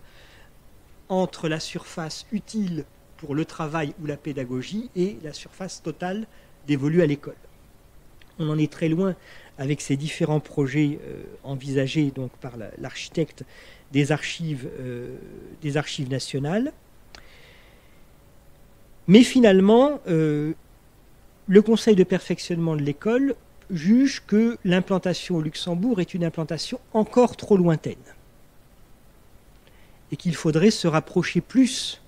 entre la surface utile pour le travail ou la pédagogie et la surface totale dévolue à l'école. On en est très loin avec ces différents projets envisagés donc, par l'architecte des archives nationales. Mais finalement, le Conseil de perfectionnement de l'école juge que l'implantation au Luxembourg est une implantation encore trop lointaine et qu'il faudrait se rapprocher plus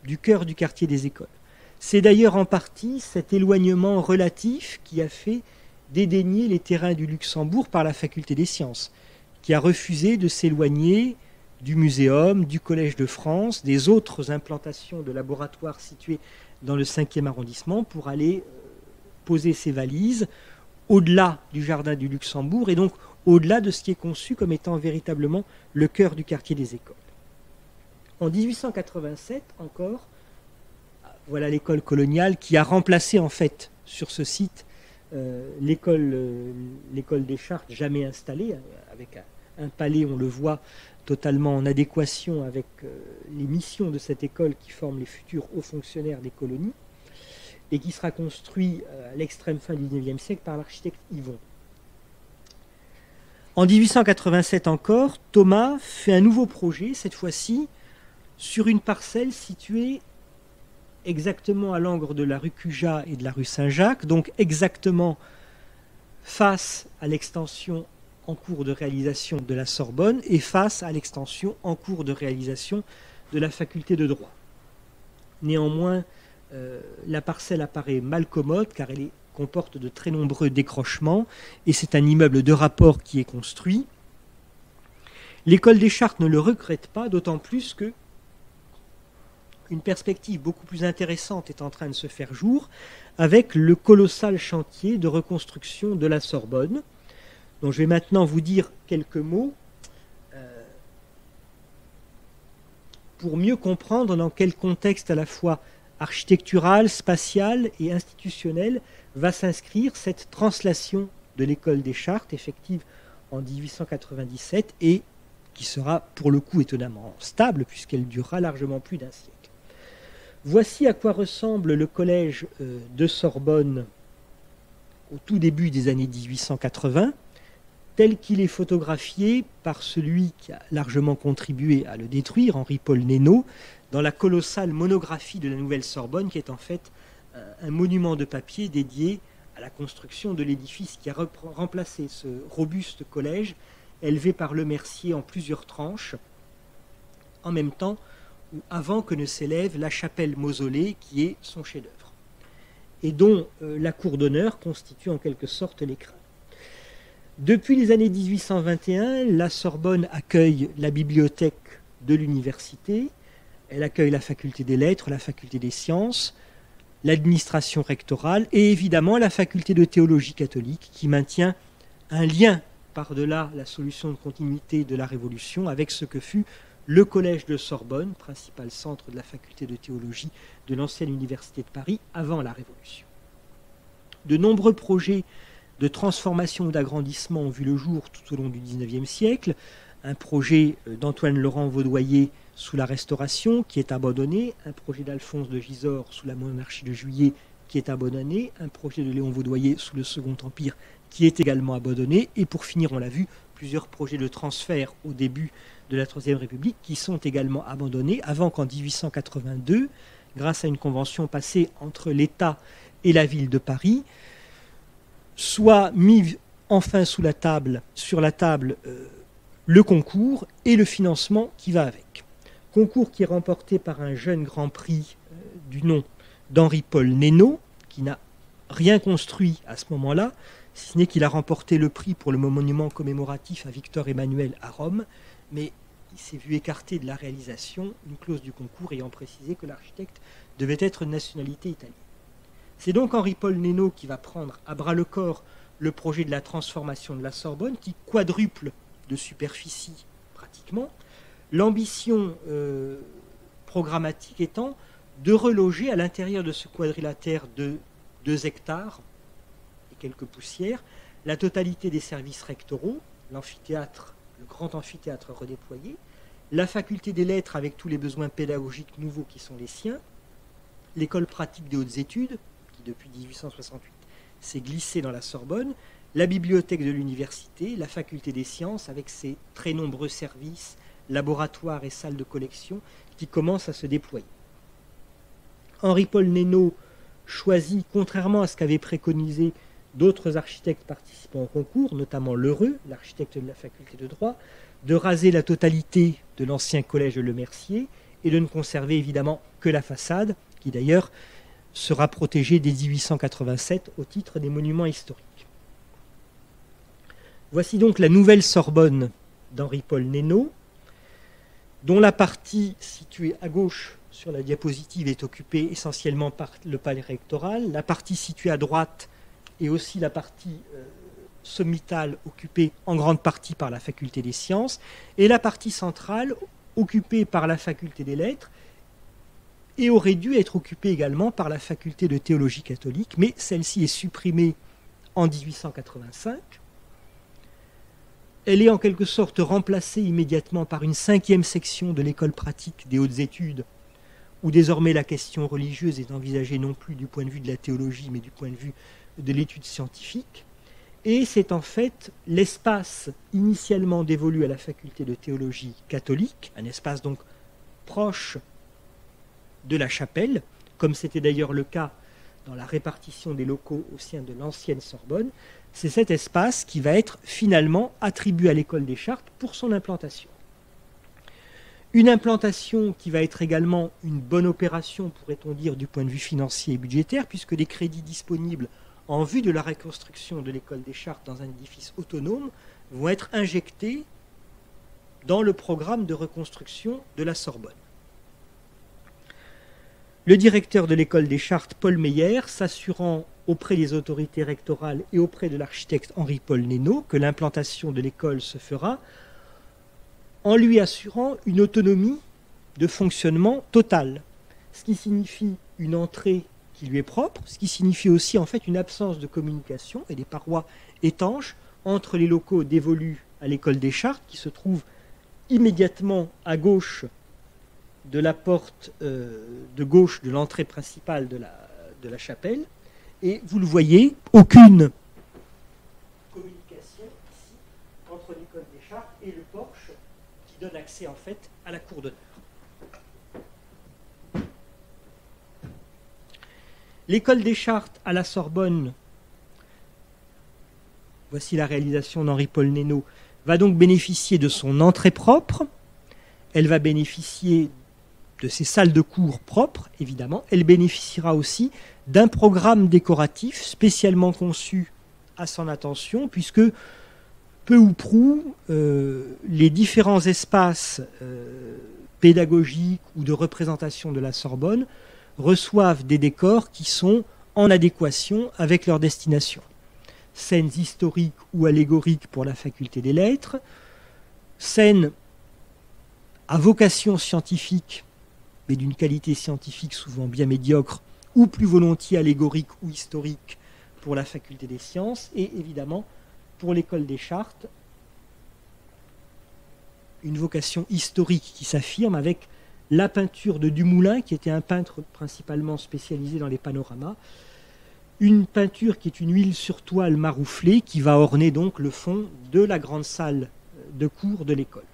du cœur du quartier des écoles. C'est d'ailleurs en partie cet éloignement relatif qui a fait dédaigner les terrains du Luxembourg par la faculté des sciences, qui a refusé de s'éloigner du muséum, du Collège de France, des autres implantations de laboratoires situés dans le 5e arrondissement pour aller poser ses valises au-delà du jardin du Luxembourg et donc au-delà de ce qui est conçu comme étant véritablement le cœur du quartier des écoles. En 1887 encore, voilà l'école coloniale qui a remplacé en fait sur ce site l'école des Chartes, jamais installée, avec un palais, on le voit, totalement en adéquation avec les missions de cette école qui forment les futurs hauts fonctionnaires des colonies, et qui sera construit à l'extrême fin du XIXe siècle par l'architecte Yvon. En 1887 encore, Thomas fait un nouveau projet, cette fois-ci sur une parcelle située exactement à l'angle de la rue Cujas et de la rue Saint-Jacques, donc exactement face à l'extension en cours de réalisation de la Sorbonne et face à l'extension en cours de réalisation de la faculté de droit. Néanmoins, la parcelle apparaît mal commode car elle comporte de très nombreux décrochements et c'est un immeuble de rapport qui est construit. L'école des Chartes ne le regrette pas, d'autant plus que une perspective beaucoup plus intéressante est en train de se faire jour avec le colossal chantier de reconstruction de la Sorbonne, dont je vais maintenant vous dire quelques mots pour mieux comprendre dans quel contexte à la fois architectural, spatial et institutionnel va s'inscrire cette translation de l'école des Chartes, effective en 1897, et qui sera pour le coup étonnamment stable, puisqu'elle durera largement plus d'un siècle. Voici à quoi ressemble le collège de Sorbonne au tout début des années 1880, tel qu'il est photographié par celui qui a largement contribué à le détruire, Henri-Paul Nénaud, dans la colossale monographie de la Nouvelle Sorbonne, qui est en fait un monument de papier dédié à la construction de l'édifice qui a remplacé ce robuste collège, élevé par Le Mercier en plusieurs tranches, en même temps ou avant que ne s'élève la chapelle mausolée, qui est son chef-d'œuvre, et dont la cour d'honneur constitue en quelque sorte l'écrin. Depuis les années 1821, la Sorbonne accueille la bibliothèque de l'université, elle accueille la faculté des lettres, la faculté des sciences, l'administration rectorale et évidemment la faculté de théologie catholique qui maintient un lien par-delà la solution de continuité de la Révolution avec ce que fut le collège de Sorbonne, principal centre de la faculté de théologie de l'ancienne université de Paris avant la Révolution. De nombreux projets de transformation ou d'agrandissement ont vu le jour tout au long du XIXe siècle. Un projet d'Antoine Laurent Vaudoyer sous la Restauration qui est abandonné, un projet d'Alphonse de Gisors sous la monarchie de Juillet qui est abandonné, un projet de Léon Vaudoyer sous le Second Empire qui est également abandonné, et pour finir, on l'a vu, plusieurs projets de transfert au début de la Troisième République qui sont également abandonnés avant qu'en 1882, grâce à une convention passée entre l'État et la ville de Paris, soit mis enfin sur la table le concours et le financement qui va avec. Concours qui est remporté par un jeune grand prix du nom d'Henri-Paul Nénaud, qui n'a rien construit à ce moment-là, si ce n'est qu'il a remporté le prix pour le monument commémoratif à Victor Emmanuel à Rome, mais il s'est vu écarter de la réalisation une clause du concours ayant précisé que l'architecte devait être de nationalité italienne. C'est donc Henri-Paul Nénaud qui va prendre à bras-le-corps le projet de la transformation de la Sorbonne, qui quadruple de superficie pratiquement, l'ambition programmatique étant de reloger à l'intérieur de ce quadrilatère de 2 hectares et quelques poussières la totalité des services rectoraux, l'amphithéâtre, le grand amphithéâtre redéployé, la faculté des lettres avec tous les besoins pédagogiques nouveaux qui sont les siens, l'école pratique des hautes études, qui depuis 1868 s'est glissée dans la Sorbonne, la bibliothèque de l'université, la faculté des sciences avec ses très nombreux services, laboratoires et salles de collection qui commencent à se déployer. Henri-Paul Nénaud choisit, contrairement à ce qu'avaient préconisé d'autres architectes participant au concours, notamment Lheureux, l'architecte de la faculté de droit, de raser la totalité de l'ancien collège de Le Mercier et de ne conserver évidemment que la façade, qui d'ailleurs sera protégée dès 1887 au titre des monuments historiques. Voici donc la nouvelle Sorbonne d'Henri-Paul Nénaud, dont la partie située à gauche sur la diapositive est occupée essentiellement par le palais rectoral, la partie située à droite et aussi la partie sommitale occupée en grande partie par la faculté des sciences, et la partie centrale occupée par la faculté des lettres, et aurait dû être occupée également par la faculté de théologie catholique, mais celle-ci est supprimée en 1885. Elle est en quelque sorte remplacée immédiatement par une 5e section de l'école pratique des hautes études, où désormais la question religieuse est envisagée non plus du point de vue de la théologie, mais du point de vue de l'étude scientifique. Et c'est en fait l'espace initialement dévolu à la faculté de théologie catholique, un espace donc proche de la chapelle, comme c'était d'ailleurs le cas dans la répartition des locaux au sein de l'ancienne Sorbonne. C'est cet espace qui va être finalement attribué à l'école des Chartes pour son implantation. Une implantation qui va être également une bonne opération, pourrait-on dire, du point de vue financier et budgétaire, puisque les crédits disponibles en vue de la reconstruction de l'école des Chartes dans un édifice autonome vont être injectés dans le programme de reconstruction de la Sorbonne. Le directeur de l'école des Chartes, Paul Meyer, s'assurant auprès des autorités rectorales et auprès de l'architecte Henri-Paul Nénaud que l'implantation de l'école se fera, en lui assurant une autonomie de fonctionnement totale, ce qui signifie une entrée qui lui est propre, ce qui signifie aussi en fait une absence de communication et des parois étanches entre les locaux dévolus à l'école des Chartes, qui se trouvent immédiatement à gauche de la porte de gauche de l'entrée principale de la chapelle. Et vous le voyez, aucune communication ici entre l'école des Chartes et le porche qui donne accès en fait à la cour d'honneur. L'école des Chartes à la Sorbonne, voici la réalisation d'Henri-Paul Nénaud, va donc bénéficier de son entrée propre. Elle va bénéficier de ses salles de cours propres, évidemment. Elle bénéficiera aussi d'un programme décoratif spécialement conçu à son attention, puisque peu ou prou, les différents espaces pédagogiques ou de représentation de la Sorbonne reçoivent des décors qui sont en adéquation avec leur destination. Scènes historiques ou allégoriques pour la faculté des lettres, scènes à vocation scientifique, mais d'une qualité scientifique souvent bien médiocre, ou plus volontiers allégorique ou historique pour la faculté des sciences, et évidemment pour l'école des Chartes, une vocation historique qui s'affirme avec la peinture de Dumoulin, qui était un peintre principalement spécialisé dans les panoramas, une peinture qui est une huile sur toile marouflée qui va orner donc le fond de la grande salle de cours de l'école.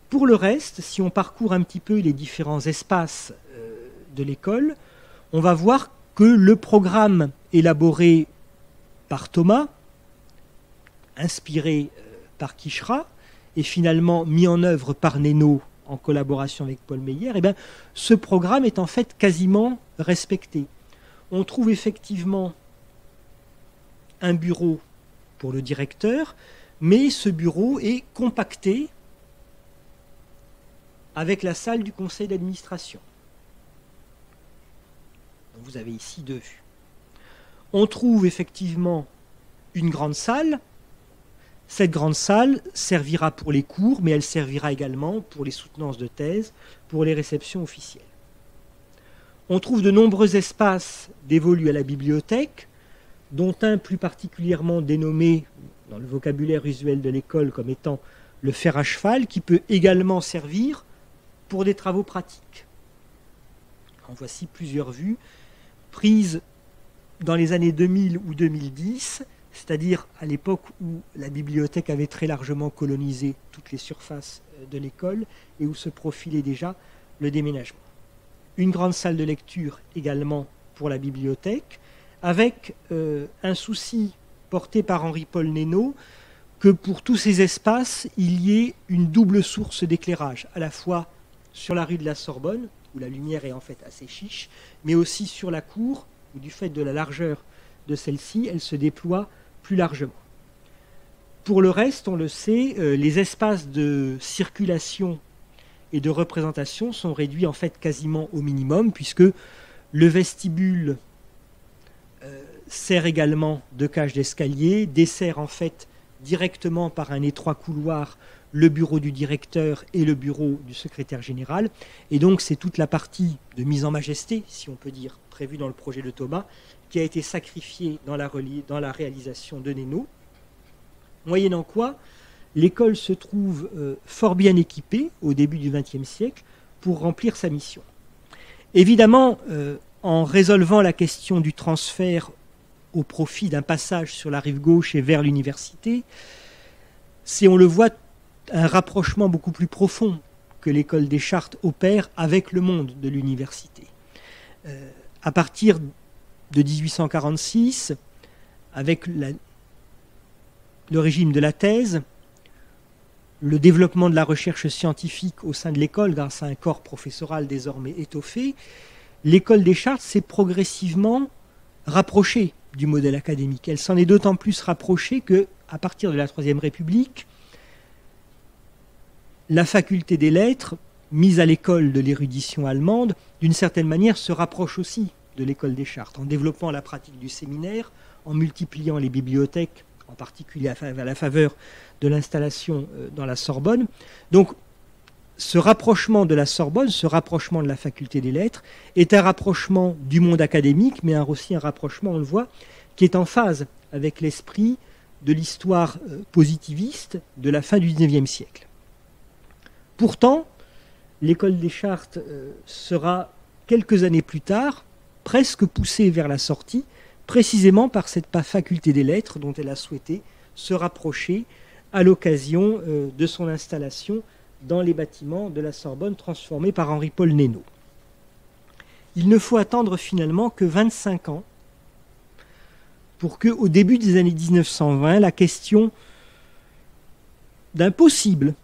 Pour le reste, si on parcourt un petit peu les différents espaces de l'école, on va voir que le programme élaboré par Thomas, inspiré par Quicherat, et finalement mis en œuvre par Nénaud en collaboration avec Paul Meyer, eh bien, ce programme est en fait quasiment respecté. On trouve effectivement un bureau pour le directeur, mais ce bureau est compacté avec la salle du conseil d'administration. Vous avez ici deux vues. On trouve effectivement une grande salle. Cette grande salle servira pour les cours, mais elle servira également pour les soutenances de thèse, pour les réceptions officielles. On trouve de nombreux espaces dévolus à la bibliothèque, dont un plus particulièrement dénommé dans le vocabulaire usuel de l'école comme étant le fer à cheval, qui peut également servir pour des travaux pratiques. En voici plusieurs vues prises dans les années 2000 ou 2010, c'est-à-dire à l'époque où la bibliothèque avait très largement colonisé toutes les surfaces de l'école et où se profilait déjà le déménagement. Une grande salle de lecture également pour la bibliothèque, avec un souci porté par Henri-Paul Nénaud que pour tous ces espaces, il y ait une double source d'éclairage, à la fois sur la rue de la Sorbonne, où la lumière est en fait assez chiche, mais aussi sur la cour, où du fait de la largeur de celle-ci, elle se déploie plus largement. Pour le reste, on le sait, les espaces de circulation et de représentation sont réduits en fait quasiment au minimum, puisque le vestibule sert également de cage d'escalier, dessert en fait directement par un étroit couloir le bureau du directeur et le bureau du secrétaire général. Et donc c'est toute la partie de mise en majesté, si on peut dire, prévue dans le projet de Thomas, qui a été sacrifié dans la réalisation de Néno, moyennant quoi l'école se trouve fort bien équipée au début du XXe siècle pour remplir sa mission. Évidemment, en résolvant la question du transfert au profit d'un passage sur la rive gauche et vers l'université, c'est, on le voit, un rapprochement beaucoup plus profond que l'école des Chartes opère avec le monde de l'université. À partir de 1846, avec le régime de la thèse, le développement de la recherche scientifique au sein de l'école grâce à un corps professoral désormais étoffé, l'école des Chartes s'est progressivement rapprochée du modèle académique. Elle s'en est d'autant plus rapprochée qu'à partir de la Troisième République, la faculté des lettres, mise à l'école de l'érudition allemande, d'une certaine manière se rapproche aussi de l'école des Chartes, en développant la pratique du séminaire, en multipliant les bibliothèques, en particulier à la faveur de l'installation dans la Sorbonne. Donc, ce rapprochement de la Sorbonne, ce rapprochement de la faculté des lettres, est un rapprochement du monde académique, mais aussi un rapprochement, on le voit, qui est en phase avec l'esprit de l'histoire positiviste de la fin du XIXe siècle. Pourtant, l'école des Chartes sera, quelques années plus tard, presque poussée vers la sortie, précisément par cette faculté des lettres dont elle a souhaité se rapprocher à l'occasion de son installation dans les bâtiments de la Sorbonne transformés par Henri-Paul Néno. Il ne faut attendre finalement que 25 ans pour que, au début des années 1920, la question d'un possible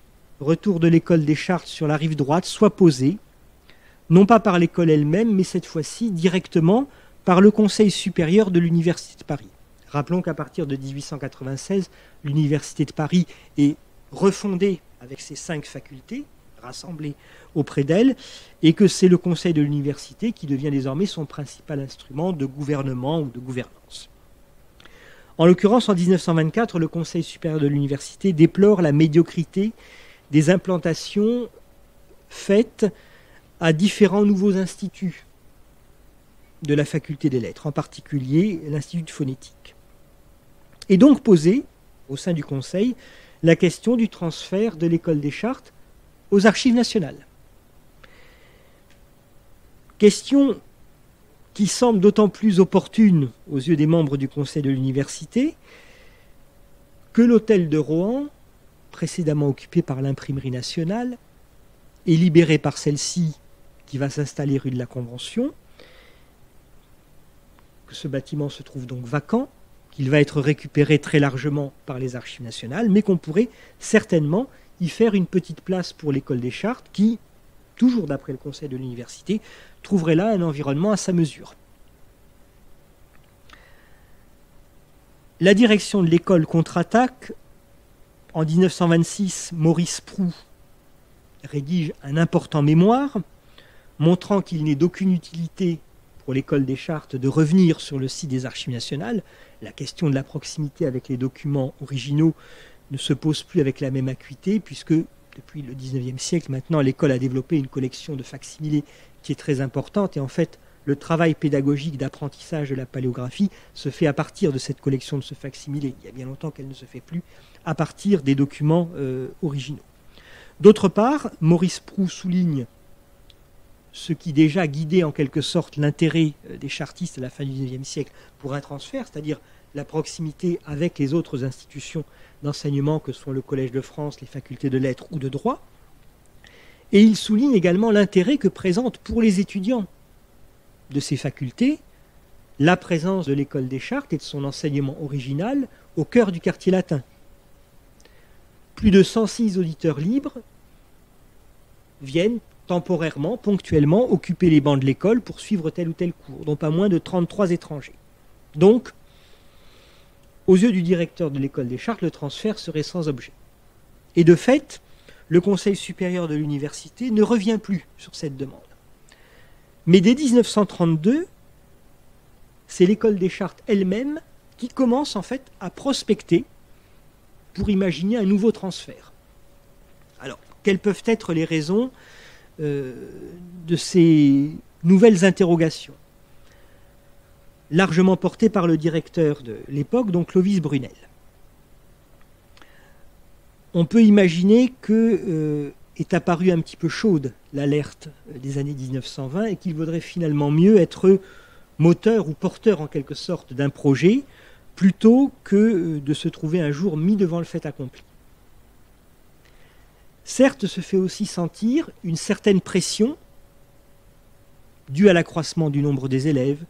retour de l'école des Chartes sur la rive droite soit posée, non pas par l'école elle-même, mais cette fois-ci directement par le Conseil supérieur de l'Université de Paris. Rappelons qu'à partir de 1896, l'Université de Paris est refondée avec ses 5 facultés rassemblées auprès d'elle, et que c'est le Conseil de l'Université qui devient désormais son principal instrument de gouvernement ou de gouvernance. En l'occurrence, en 1924, le Conseil supérieur de l'Université déplore la médiocrité des implantations faites à différents nouveaux instituts de la faculté des lettres, en particulier l'Institut de phonétique. Et donc posé, au sein du Conseil, la question du transfert de l'école des Chartes aux archives nationales. Question qui semble d'autant plus opportune aux yeux des membres du Conseil de l'Université que l'hôtel de Rohan, précédemment occupé par l'Imprimerie nationale, est libéré par celle-ci qui va s'installer rue de la Convention, que ce bâtiment se trouve donc vacant, qu'il va être récupéré très largement par les archives nationales, mais qu'on pourrait certainement y faire une petite place pour l'école des Chartes qui, toujours d'après le Conseil de l'Université, trouverait là un environnement à sa mesure. La direction de l'école contre-attaque. En 1926, Maurice Proux rédige un important mémoire montrant qu'il n'est d'aucune utilité pour l'école des Chartes de revenir sur le site des archives nationales. La question de la proximité avec les documents originaux ne se pose plus avec la même acuité, puisque depuis le XIXe siècle, maintenant, l'école a développé une collection de facsimilés qui est très importante, et en fait, le travail pédagogique d'apprentissage de la paléographie se fait à partir de cette collection de ce facsimilé. Il y a bien longtemps qu'elle ne se fait plus à partir des documents originaux. D'autre part, Maurice Proux souligne ce qui déjà guidait en quelque sorte l'intérêt des chartistes à la fin du XIXe siècle pour un transfert, c'est-à-dire la proximité avec les autres institutions d'enseignement que sont le Collège de France, les facultés de lettres ou de droit. Et il souligne également l'intérêt que présente pour les étudiants de ces facultés la présence de l'école des Chartes et de son enseignement original au cœur du quartier latin. Plus de 106 auditeurs libres viennent temporairement, ponctuellement, occuper les bancs de l'école pour suivre tel ou tel cours, dont pas moins de 33 étrangers. Donc, aux yeux du directeur de l'école des Chartes, le transfert serait sans objet. Et de fait, le Conseil supérieur de l'université ne revient plus sur cette demande. Mais dès 1932, c'est l'école des Chartes elle-même qui commence en fait à prospecter pour imaginer un nouveau transfert. Alors, quelles peuvent être les raisons de ces nouvelles interrogations ? largement porté par le directeur de l'époque, donc Clovis Brunel. On peut imaginer que est apparue un petit peu chaude l'alerte des années 1920 et qu'il vaudrait finalement mieux être moteur ou porteur en quelque sorte d'un projet plutôt que de se trouver un jour mis devant le fait accompli. Certes, se fait aussi sentir une certaine pression due à l'accroissement du nombre des élèves,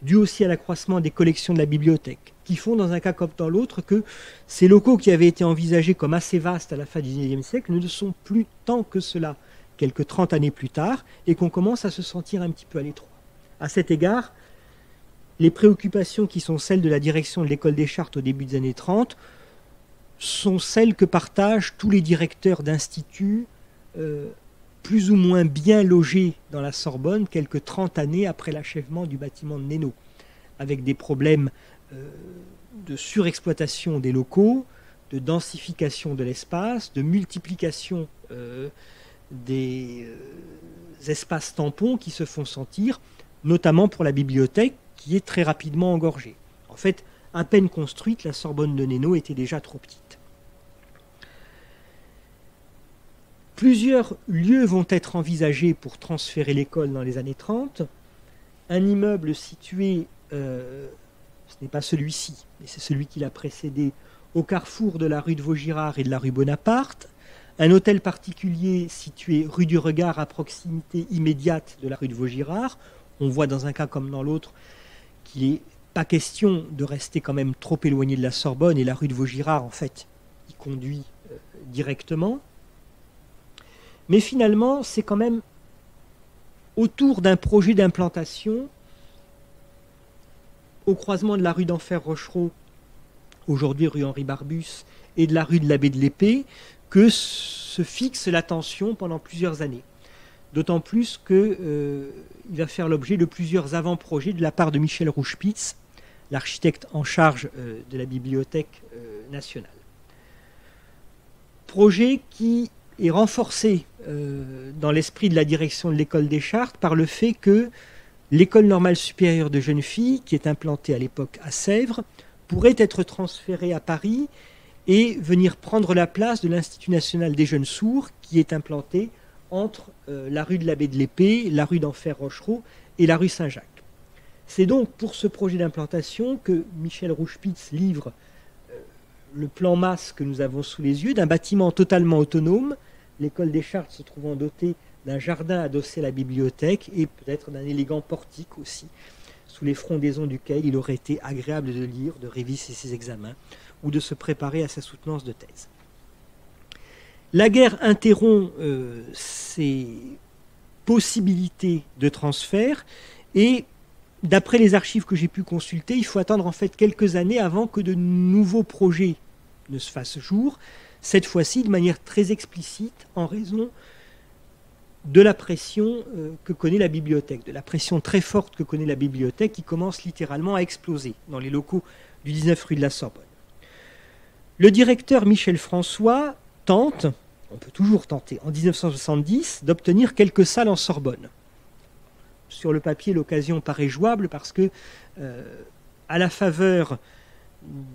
due aussi à l'accroissement des collections de la bibliothèque, qui font dans un cas comme dans l'autre que ces locaux qui avaient été envisagés comme assez vastes à la fin du XIXe siècle ne sont plus tant que cela, quelques 30 années plus tard, et qu'on commence à se sentir un petit peu à l'étroit. À cet égard, les préoccupations qui sont celles de la direction de l'école des Chartes au début des années 30 sont celles que partagent tous les directeurs d'instituts plus ou moins bien logés dans la Sorbonne quelques 30 années après l'achèvement du bâtiment de Nénaud, avec des problèmes de surexploitation des locaux, de densification de l'espace, de multiplication des espaces tampons qui se font sentir, notamment pour la bibliothèque qui est très rapidement engorgée. En fait, à peine construite, la Sorbonne de Nénaud était déjà trop petite. Plusieurs lieux vont être envisagés pour transférer l'école dans les années 30. Un immeuble situé, ce n'est pas celui-ci, mais c'est celui qui l'a précédé, au carrefour de la rue de Vaugirard et de la rue Bonaparte. Un hôtel particulier situé rue du Regard à proximité immédiate de la rue de Vaugirard. On voit dans un cas comme dans l'autre qu'il n'est pas question de rester quand même trop éloigné de la Sorbonne, et la rue de Vaugirard, en fait, y conduit directement. Mais finalement, c'est quand même autour d'un projet d'implantation au croisement de la rue d'Enfer-Rochereau, aujourd'hui rue Henri Barbus, et de la rue de l'Abbé de l'Épée, que se fixe l'attention pendant plusieurs années. D'autant plus qu'il va faire l'objet de plusieurs avant-projets de la part de Michel Rouchepitz, l'architecte en charge de la Bibliothèque nationale. Projet qui est renforcé dans l'esprit de la direction de l'école des Chartes par le fait que l'école normale supérieure de jeunes filles, qui est implantée à l'époque à Sèvres, pourrait être transférée à Paris et venir prendre la place de l'Institut national des jeunes sourds, qui est implanté entre la rue de l'Abbé de l'Épée, la rue d'Enfer-Rochereau et la rue Saint-Jacques. C'est donc pour ce projet d'implantation que Michel Rouchepitz livre le plan masse que nous avons sous les yeux d'un bâtiment totalement autonome, l'école des Chartes se trouvant dotée d'un jardin adossé à la bibliothèque et peut-être d'un élégant portique aussi, sous les frondaisons duquel il aurait été agréable de lire, de réviser ses examens ou de se préparer à sa soutenance de thèse. La guerre interrompt ces possibilités de transfert et d'après les archives que j'ai pu consulter, il faut attendre en fait quelques années avant que de nouveaux projets ne se fassent jour, cette fois-ci de manière très explicite en raison de la pression que connaît la bibliothèque, de la pression très forte que connaît la bibliothèque qui commence littéralement à exploser dans les locaux du 19 rue de la Sorbonne. Le directeur Michel François tente, on peut toujours tenter, en 1970, d'obtenir quelques salles en Sorbonne. Sur le papier, l'occasion paraît jouable parce que, à la faveur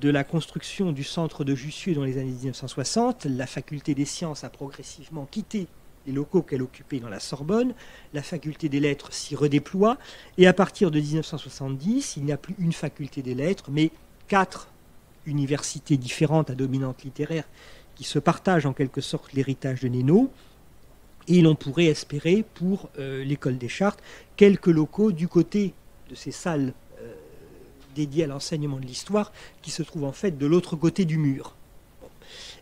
de la construction du centre de Jussieu dans les années 1960, la faculté des sciences a progressivement quitté les locaux qu'elle occupait dans la Sorbonne, la faculté des lettres s'y redéploie, et à partir de 1970, il n'y a plus une faculté des lettres, mais 4 universités différentes à dominante littéraire qui se partagent en quelque sorte l'héritage de Nénaud. Et l'on pourrait espérer pour l'école des Chartes quelques locaux du côté de ces salles dédiées à l'enseignement de l'histoire qui se trouvent en fait de l'autre côté du mur. Bon.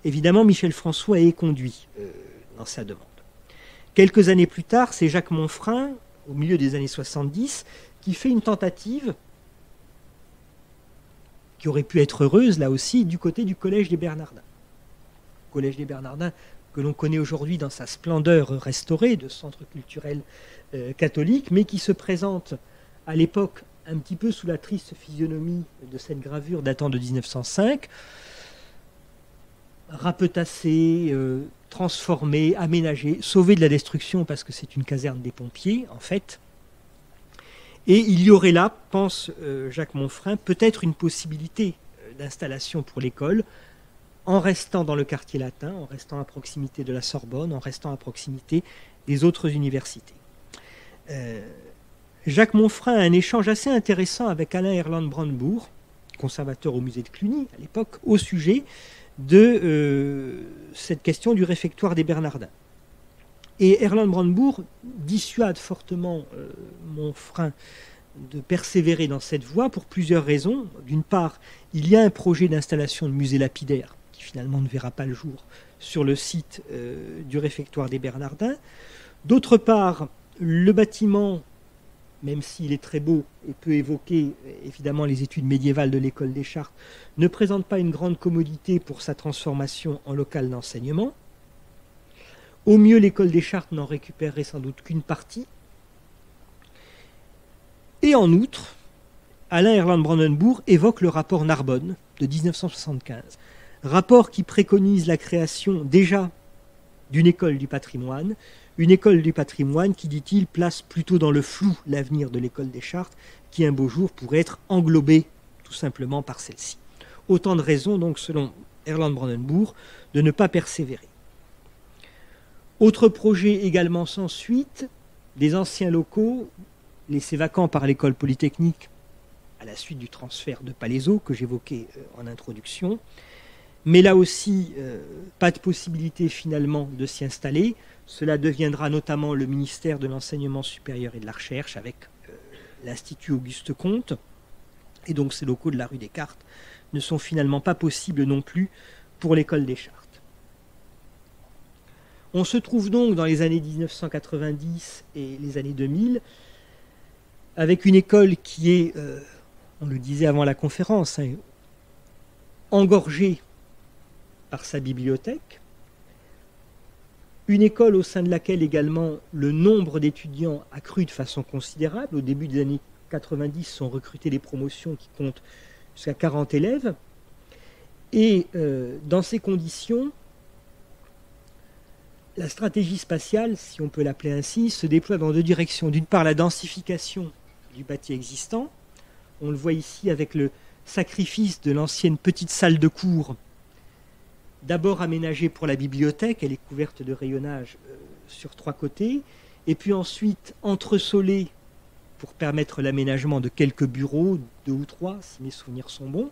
Évidemment, Michel François est conduit dans sa demande. Quelques années plus tard, c'est Jacques Monfrein, au milieu des années 70, qui fait une tentative qui aurait pu être heureuse, là aussi, du côté du Collège des Bernardins. Le Collège des Bernardins que l'on connaît aujourd'hui dans sa splendeur restaurée de centre culturel catholique, mais qui se présente à l'époque un petit peu sous la triste physionomie de cette gravure datant de 1905, rapetassée, transformée, aménagée, sauvée de la destruction parce que c'est une caserne des pompiers, en fait. Et il y aurait là, pense Jacques Monfrein, peut-être une possibilité d'installation pour l'école, en restant dans le quartier latin, en restant à proximité de la Sorbonne, en restant à proximité des autres universités. Jacques Monfrein a un échange assez intéressant avec Alain Erland-Brandebourg, conservateur au musée de Cluny à l'époque, au sujet de cette question du réfectoire des Bernardins. Et Erland-Brandebourg dissuade fortement Monfrein de persévérer dans cette voie pour plusieurs raisons. D'une part, il y a un projet d'installation de musée lapidaire qui finalement ne verra pas le jour sur le site du réfectoire des Bernardins. D'autre part, le bâtiment, même s'il est très beau et peut évoquer évidemment les études médiévales de l'école des Chartes, ne présente pas une grande commodité pour sa transformation en local d'enseignement. Au mieux, l'école des Chartes n'en récupérerait sans doute qu'une partie. Et en outre, Alain Erland-Brandebourg évoque le rapport Narbonne de 1975, rapport qui préconise la création déjà d'une école du patrimoine, une école du patrimoine qui, dit-il, place plutôt dans le flou l'avenir de l'école des Chartes, qui un beau jour pourrait être englobée tout simplement par celle-ci. Autant de raisons, donc, selon Erland-Brandebourg, de ne pas persévérer. Autre projet également sans suite, des anciens locaux laissés vacants par l'école polytechnique à la suite du transfert de Palaiseau que j'évoquais en introduction. Mais là aussi, pas de possibilité finalement de s'y installer. Cela deviendra notamment le ministère de l'Enseignement supérieur et de la Recherche avec l'Institut Auguste Comte. Et donc ces locaux de la rue Descartes ne sont finalement pas possibles non plus pour l'école des Chartes. On se trouve donc dans les années 1990 et les années 2000 avec une école qui est, on le disait avant la conférence, engorgée par sa bibliothèque, une école au sein de laquelle également le nombre d'étudiants a cru de façon considérable. Au début des années 90 sont recrutées des promotions qui comptent jusqu'à 40 élèves. Et dans ces conditions, la stratégie spatiale, si on peut l'appeler ainsi, se déploie dans deux directions. D'une part, la densification du bâti existant. On le voit ici avec le sacrifice de l'ancienne petite salle de cours, d'abord aménagée pour la bibliothèque, elle est couverte de rayonnage sur trois côtés, et puis ensuite entresolée pour permettre l'aménagement de quelques bureaux, 2 ou 3, si mes souvenirs sont bons.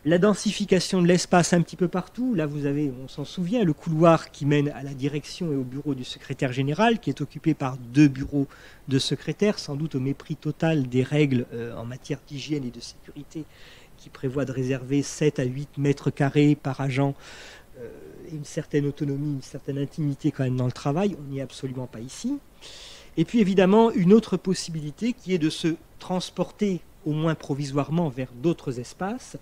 La densification de l'espace un petit peu partout. Là, vous avez, on s'en souvient, le couloir qui mène à la direction et au bureau du secrétaire général, qui est occupé par 2 bureaux de secrétaire, sans doute au mépris total des règles en matière d'hygiène et de sécurité, qui prévoient de réserver 7 à 8 mètres carrés par agent, et une certaine autonomie, une certaine intimité quand même dans le travail. On n'y est absolument pas ici. Et puis évidemment, une autre possibilité qui est de se transporter, au moins provisoirement, vers d'autres espaces.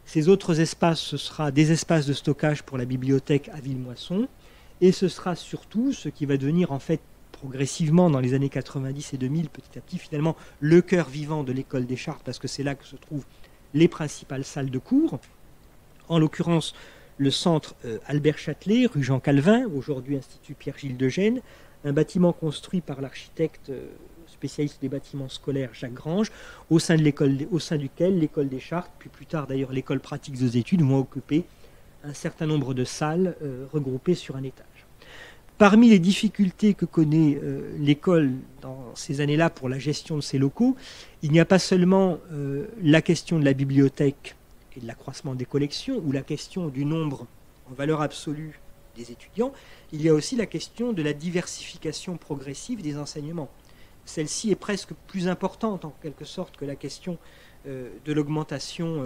Ces autres espaces, ce sera des espaces de stockage pour la bibliothèque à Villemoisson, et ce sera surtout ce qui va devenir en fait progressivement dans les années 90 et 2000, petit à petit finalement, le cœur vivant de l'école des Chartes, parce que c'est là que se trouvent les principales salles de cours, en l'occurrence le centre Albert Châtelet, rue Jean Calvin, aujourd'hui Institut Pierre-Gilles de Gênes, un bâtiment construit par l'architecte spécialiste des bâtiments scolaires Jacques Grange, au sein duquel l'école des Chartes, puis plus tard d'ailleurs l'école pratique des études, vont occuper un certain nombre de salles regroupées sur un étage. Parmi les difficultés que connaît l'école dans ces années-là pour la gestion de ses locaux, il n'y a pas seulement la question de la bibliothèque et de l'accroissement des collections, ou la question du nombre en valeur absolue des étudiants, il y a aussi la question de la diversification progressive des enseignements. Celle-ci est presque plus importante en quelque sorte que la question de l'augmentation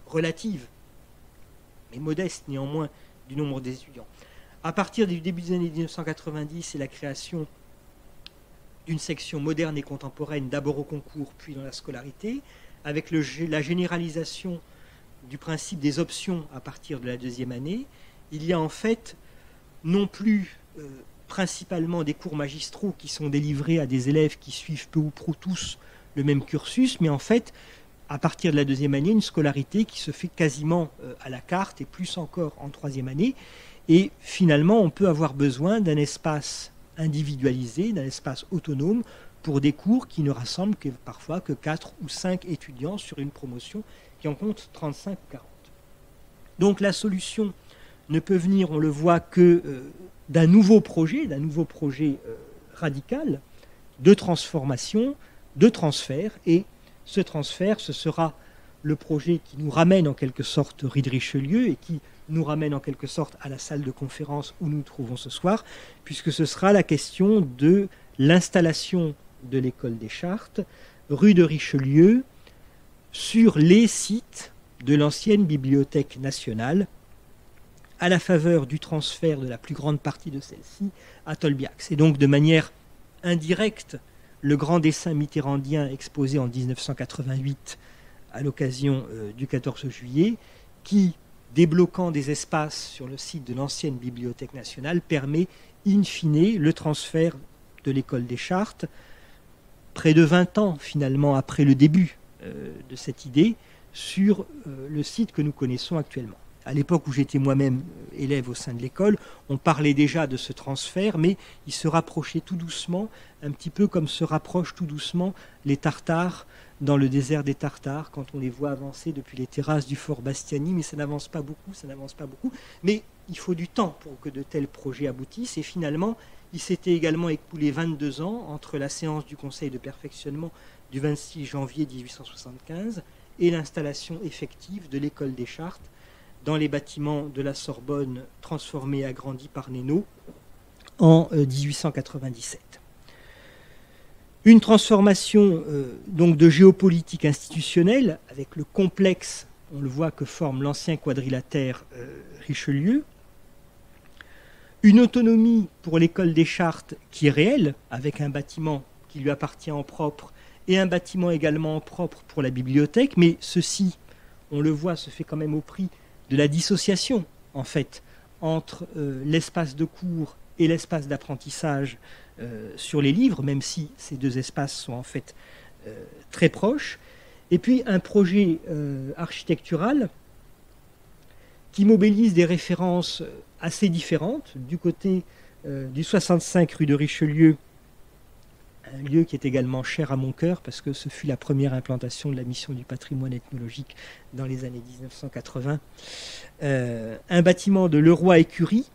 relative, mais modeste néanmoins, du nombre des étudiants. À partir du début des années 1990, c'est la création d'une section moderne et contemporaine, d'abord au concours, puis dans la scolarité, avec la généralisation du principe des options à partir de la 2e année. Il y a en fait non plus principalement des cours magistraux qui sont délivrés à des élèves qui suivent peu ou prou tous le même cursus, mais en fait, à partir de la 2e année, une scolarité qui se fait quasiment à la carte et plus encore en 3e année. Et finalement, on peut avoir besoin d'un espace individualisé, d'un espace autonome pour des cours qui ne rassemblent parfois que 4 ou 5 étudiants sur une promotion qui en compte 35 ou 40. Donc la solution ne peut venir, on le voit, que d'un nouveau projet radical de transformation, de transfert, et ce transfert, ce sera le projet qui nous ramène en quelque sorte rue de Richelieu et qui nous ramène en quelque sorte à la salle de conférence où nous nous trouvons ce soir, puisque ce sera la question de l'installation de l'école des Chartes, rue de Richelieu, sur les sites de l'ancienne Bibliothèque nationale, à la faveur du transfert de la plus grande partie de celle-ci à Tolbiac. C'est donc de manière indirecte le grand dessin mitterrandien exposé en 1988 à l'occasion du 14 juillet qui, débloquant des espaces sur le site de l'ancienne Bibliothèque nationale, permet in fine le transfert de l'école des Chartes, près de 20 ans finalement après le début de cette idée, sur le site que nous connaissons actuellement. À l'époque où j'étais moi-même élève au sein de l'école, on parlait déjà de ce transfert, mais il se rapprochait tout doucement, un petit peu comme se rapprochent tout doucement les Tartares dans le désert des Tartares, quand on les voit avancer depuis les terrasses du fort Bastiani, mais ça n'avance pas beaucoup, Mais il faut du temps pour que de tels projets aboutissent, et finalement, il s'était également écoulé 22 ans entre la séance du Conseil de perfectionnement du 26 janvier 1875 et l'installation effective de l'école des Chartes dans les bâtiments de la Sorbonne transformés et agrandis par Nénaud en 1897. Une transformation donc de géopolitique institutionnelle avec le complexe, on le voit, que forme l'ancien quadrilatère Richelieu, une autonomie pour l'école des Chartes qui est réelle, avec un bâtiment qui lui appartient en propre et un bâtiment également en propre pour la bibliothèque, mais ceci, on le voit, se fait quand même au prix de la dissociation, en fait, entre l'espace de cours et l'espace d'apprentissage sur les livres, même si ces deux espaces sont en fait très proches. Et puis un projet architectural qui mobilise des références assez différentes. Du côté du 65 rue de Richelieu, un lieu qui est également cher à mon cœur parce que ce fut la première implantation de la mission du patrimoine ethnologique dans les années 1980. Un bâtiment de Leroy-Écurie,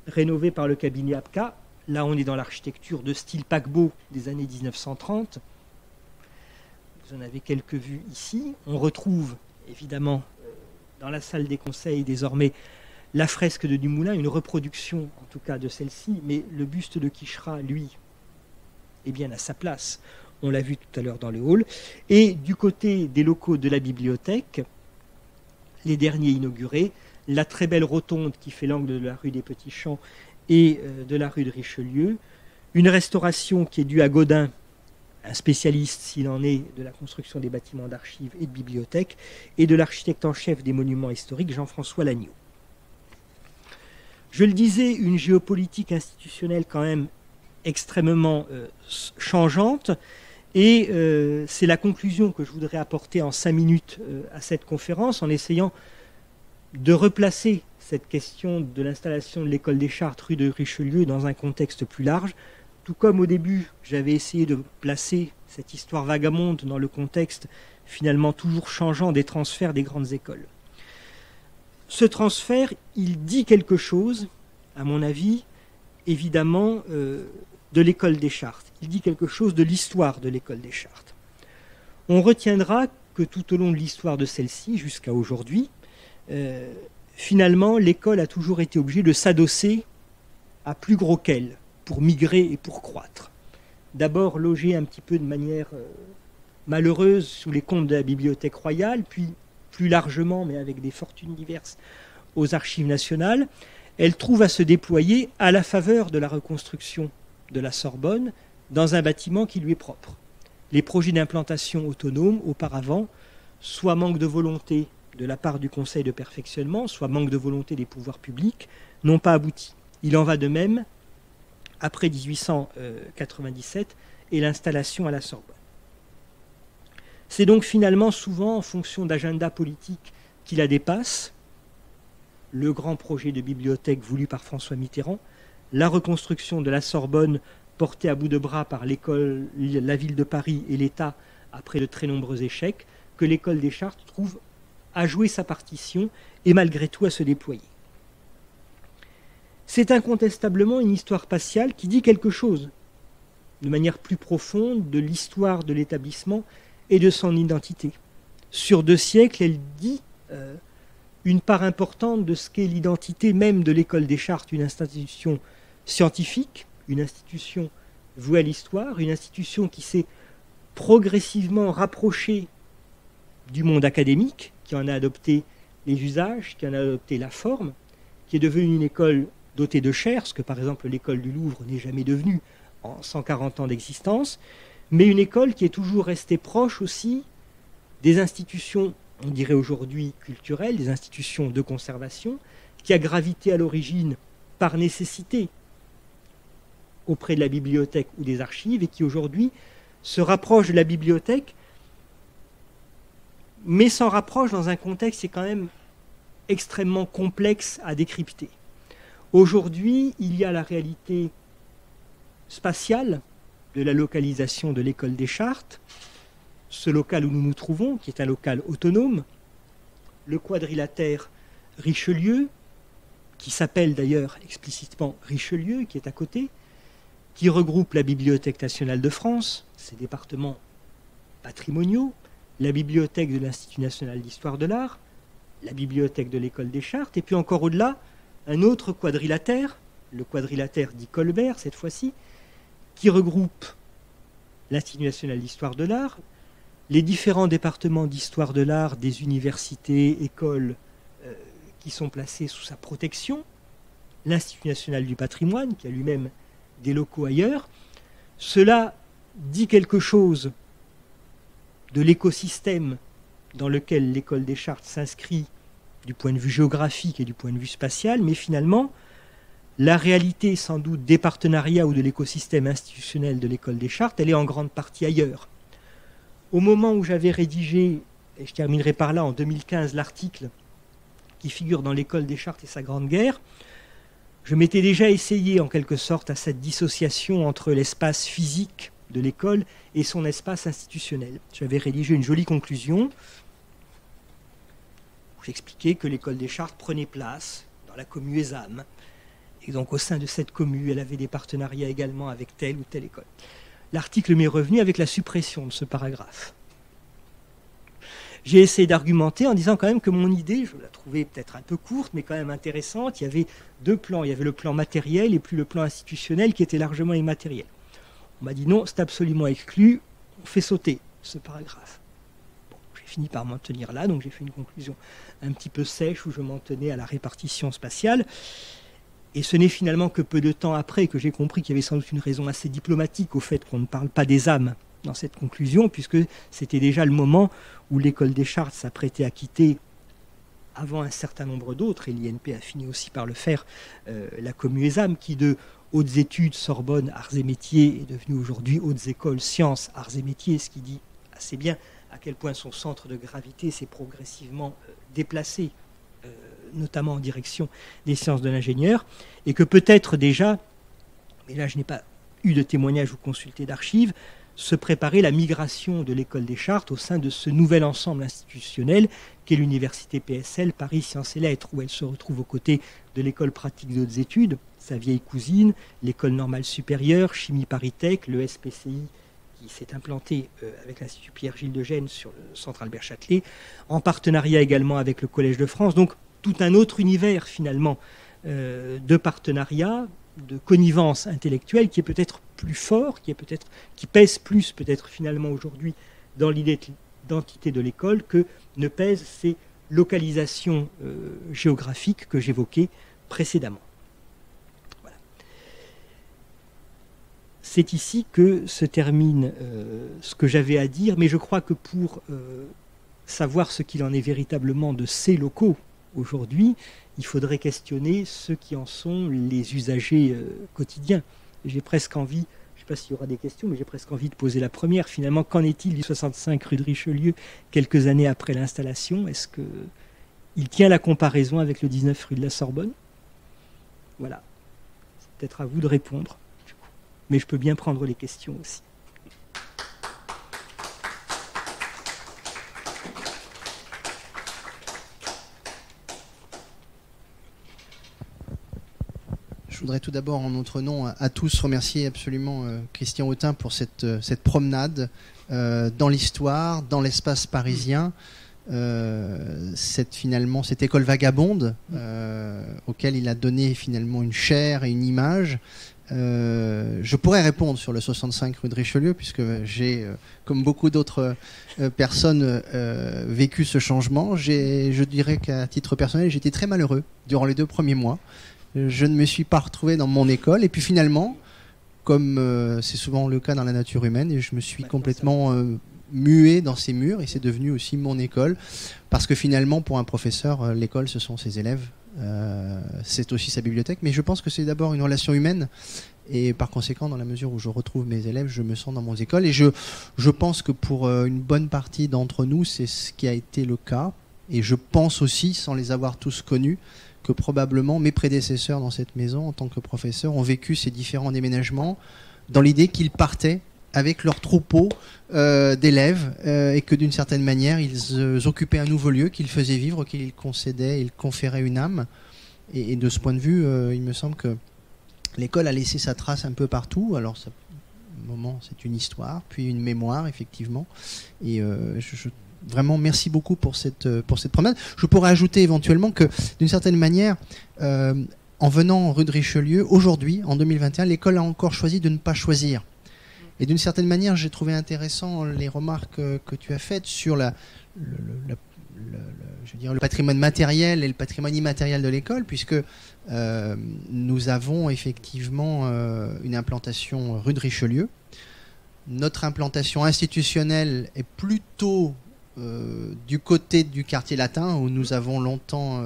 rénové par le cabinet APCA. Là, on est dans l'architecture de style paquebot des années 1930. Vous en avez quelques vues ici. On retrouve évidemment dans la salle des conseils désormais la fresque de Dumoulin, une reproduction en tout cas de celle-ci, mais le buste de Quicherat, lui, est bien à sa place. On l'a vu tout à l'heure dans le hall. Et du côté des locaux de la bibliothèque, les derniers inaugurés, la très belle rotonde qui fait l'angle de la rue des Petits Champs et de la rue de Richelieu, une restauration qui est due à Gaudin, un spécialiste, s'il en est, de la construction des bâtiments d'archives et de bibliothèques, et de l'architecte en chef des monuments historiques, Jean-François Lagneau. Je le disais, une géopolitique institutionnelle quand même extrêmement changeante, et c'est la conclusion que je voudrais apporter en 5 minutes à cette conférence, en essayant de replacer cette question de l'installation de l'école des Chartes rue de Richelieu dans un contexte plus large, tout comme au début j'avais essayé de placer cette histoire vagabonde dans le contexte finalement toujours changeant des transferts des grandes écoles. Ce transfert, il dit quelque chose, à mon avis, évidemment, de l'école des Chartes. Il dit quelque chose de l'histoire de l'école des Chartes. On retiendra que tout au long de l'histoire de celle-ci, jusqu'à aujourd'hui, finalement, l'école a toujours été obligée de s'adosser à plus gros qu'elle pour migrer et pour croître. D'abord logée un petit peu de manière malheureuse sous les comptes de la Bibliothèque royale, puis plus largement, mais avec des fortunes diverses, aux Archives nationales, elle trouve à se déployer à la faveur de la reconstruction de la Sorbonne dans un bâtiment qui lui est propre. Les projets d'implantation autonome, auparavant, soit manque de volonté de la part du Conseil de perfectionnement, soit manque de volonté des pouvoirs publics, n'ont pas abouti. Il en va de même après 1897 et l'installation à la Sorbonne. C'est donc finalement souvent en fonction d'agendas politiques qui la dépassent, le grand projet de bibliothèque voulu par François Mitterrand, la reconstruction de la Sorbonne portée à bout de bras par l'école, la ville de Paris et l'État après de très nombreux échecs, que l'école des Chartes trouve à jouer sa partition et malgré tout à se déployer. C'est incontestablement une histoire spatiale qui dit quelque chose, de manière plus profonde, de l'histoire de l'établissement et de son identité. Sur 2 siècles, elle dit une part importante de ce qu'est l'identité même de l'école des Chartes, une institution scientifique, une institution vouée à l'histoire, une institution qui s'est progressivement rapprochée du monde académique, qui en a adopté les usages, qui en a adopté la forme, qui est devenue une école dotée de chair, ce que par exemple l'école du Louvre n'est jamais devenue en 140 ans d'existence, mais une école qui est toujours restée proche aussi des institutions, on dirait aujourd'hui culturelles, des institutions de conservation, qui a gravité à l'origine par nécessité auprès de la bibliothèque ou des archives et qui aujourd'hui se rapproche de la bibliothèque, mais s'en rapproche dans un contexte qui est quand même extrêmement complexe à décrypter. Aujourd'hui, il y a la réalité spatiale de la localisation de l'école des Chartes, ce local où nous nous trouvons, qui est un local autonome, le quadrilatère Richelieu, qui s'appelle d'ailleurs explicitement Richelieu, qui est à côté, qui regroupe la Bibliothèque nationale de France, ses départements patrimoniaux, la bibliothèque de l'Institut national d'histoire de l'art, la bibliothèque de l'école des Chartes, et puis encore au-delà, un autre quadrilatère, le quadrilatère dit Colbert cette fois-ci, qui regroupe l'Institut national d'histoire de l'art, les différents départements d'histoire de l'art des universités, écoles qui sont placés sous sa protection, l'Institut national du patrimoine, qui a lui-même des locaux ailleurs. Cela dit quelque chose de l'écosystème dans lequel l'école des Chartes s'inscrit du point de vue géographique et du point de vue spatial, mais finalement, la réalité sans doute des partenariats ou de l'écosystème institutionnel de l'école des Chartes, elle est en grande partie ailleurs. Au moment où j'avais rédigé, et je terminerai par là, en 2015, l'article qui figure dans l'école des Chartes et sa Grande Guerre, je m'étais déjà essayé en quelque sorte à cette dissociation entre l'espace physique de l'école et son espace institutionnel. J'avais rédigé une jolie conclusion où j'expliquais que l'école des Chartes prenait place dans la commu Esame. Et donc au sein de cette commu, elle avait des partenariats également avec telle ou telle école. L'article m'est revenu avec la suppression de ce paragraphe. J'ai essayé d'argumenter en disant quand même que mon idée, je la trouvais peut-être un peu courte, mais quand même intéressante. Il y avait 2 plans. Il y avait le plan matériel et puis le plan institutionnel qui était largement immatériel. On m'a dit non, c'est absolument exclu, on fait sauter ce paragraphe. Bon, j'ai fini par m'en tenir là, donc j'ai fait une conclusion un petit peu sèche où je m'en tenais à la répartition spatiale. Et ce n'est finalement que peu de temps après que j'ai compris qu'il y avait sans doute une raison assez diplomatique au fait qu'on ne parle pas des âmes dans cette conclusion, puisque c'était déjà le moment où l'école des Chartes s'apprêtait à quitter, avant un certain nombre d'autres, et l'INP a fini aussi par le faire, la commu Esame, qui de hautes études, Sorbonne, arts et métiers, est devenue aujourd'hui hautes écoles, sciences, arts et métiers, ce qui dit assez bien à quel point son centre de gravité s'est progressivement déplacé, notamment en direction des sciences de l'ingénieur, et que peut-être déjà, mais là je n'ai pas eu de témoignage ou consulté d'archives, se préparer la migration de l'école des Chartes au sein de ce nouvel ensemble institutionnel qu'est l'université PSL Paris Sciences et Lettres, où elle se retrouve aux côtés de l'école pratique d'autres études, sa vieille cousine, l'école normale supérieure, Chimie Paris-Tech, le SPCI qui s'est implanté avec l'Institut Pierre-Gilles de Gênes sur le centre Albert Châtelet, en partenariat également avec le Collège de France. Donc tout un autre univers finalement de partenariat, de connivence intellectuelle qui est peut-être plus fort, qui pèse plus peut-être finalement aujourd'hui dans l'identité de l'école que ne pèsent ces localisations géographiques que j'évoquais précédemment. Voilà. C'est ici que se termine ce que j'avais à dire, mais je crois que pour savoir ce qu'il en est véritablement de ces locaux aujourd'hui, il faudrait questionner ceux qui en sont les usagers quotidiens. J'ai presque envie, je ne sais pas s'il y aura des questions, mais j'ai presque envie de poser la première. Finalement, qu'en est-il du 65 rue de Richelieu, quelques années après l'installation? Est-ce qu'il tient la comparaison avec le 19 rue de la Sorbonne? Voilà. peut-être à vous de répondre. Mais je peux bien prendre les questions aussi. Je voudrais tout d'abord, en notre nom à tous, remercier absolument Christian Autain pour cette promenade dans l'histoire, dans l'espace parisien, cette école vagabonde auquel il a donné finalement une chair et une image. Je pourrais répondre sur le 65 rue de Richelieu, puisque j'ai, comme beaucoup d'autres personnes, vécu ce changement. Je dirais qu'à titre personnel, j'étais très malheureux durant les 2 premiers mois. Je ne me suis pas retrouvé dans mon école. Et puis finalement, comme c'est souvent le cas dans la nature humaine, et je me suis complètement mué dans ces murs, et c'est devenu aussi mon école. Parce que finalement, pour un professeur, l'école, ce sont ses élèves. C'est aussi sa bibliothèque. Mais je pense que c'est d'abord une relation humaine. Et par conséquent, dans la mesure où je retrouve mes élèves, je me sens dans mon école. Et je pense que pour une bonne partie d'entre nous, c'est ce qui a été le cas. Et je pense aussi, sans les avoir tous connus, que probablement mes prédécesseurs dans cette maison, en tant que professeurs, ont vécu ces différents déménagements dans l'idée qu'ils partaient avec leur troupeau d'élèves et que d'une certaine manière, ils occupaient un nouveau lieu, qu'ils faisaient vivre, qu'ils concédaient, ils conféraient une âme. Et de ce point de vue, il me semble que l'école a laissé sa trace un peu partout. Alors, un moment, c'est une histoire, puis une mémoire, effectivement. Et vraiment, merci beaucoup pour cette promenade. Je pourrais ajouter éventuellement que, d'une certaine manière, en venant rue de Richelieu, aujourd'hui, en 2021, l'école a encore choisi de ne pas choisir. Et d'une certaine manière, j'ai trouvé intéressant les remarques que tu as faites sur le patrimoine matériel et le patrimoine immatériel de l'école, puisque nous avons effectivement une implantation rue de Richelieu. Notre implantation institutionnelle est plutôt du côté du quartier latin, où nous avons longtemps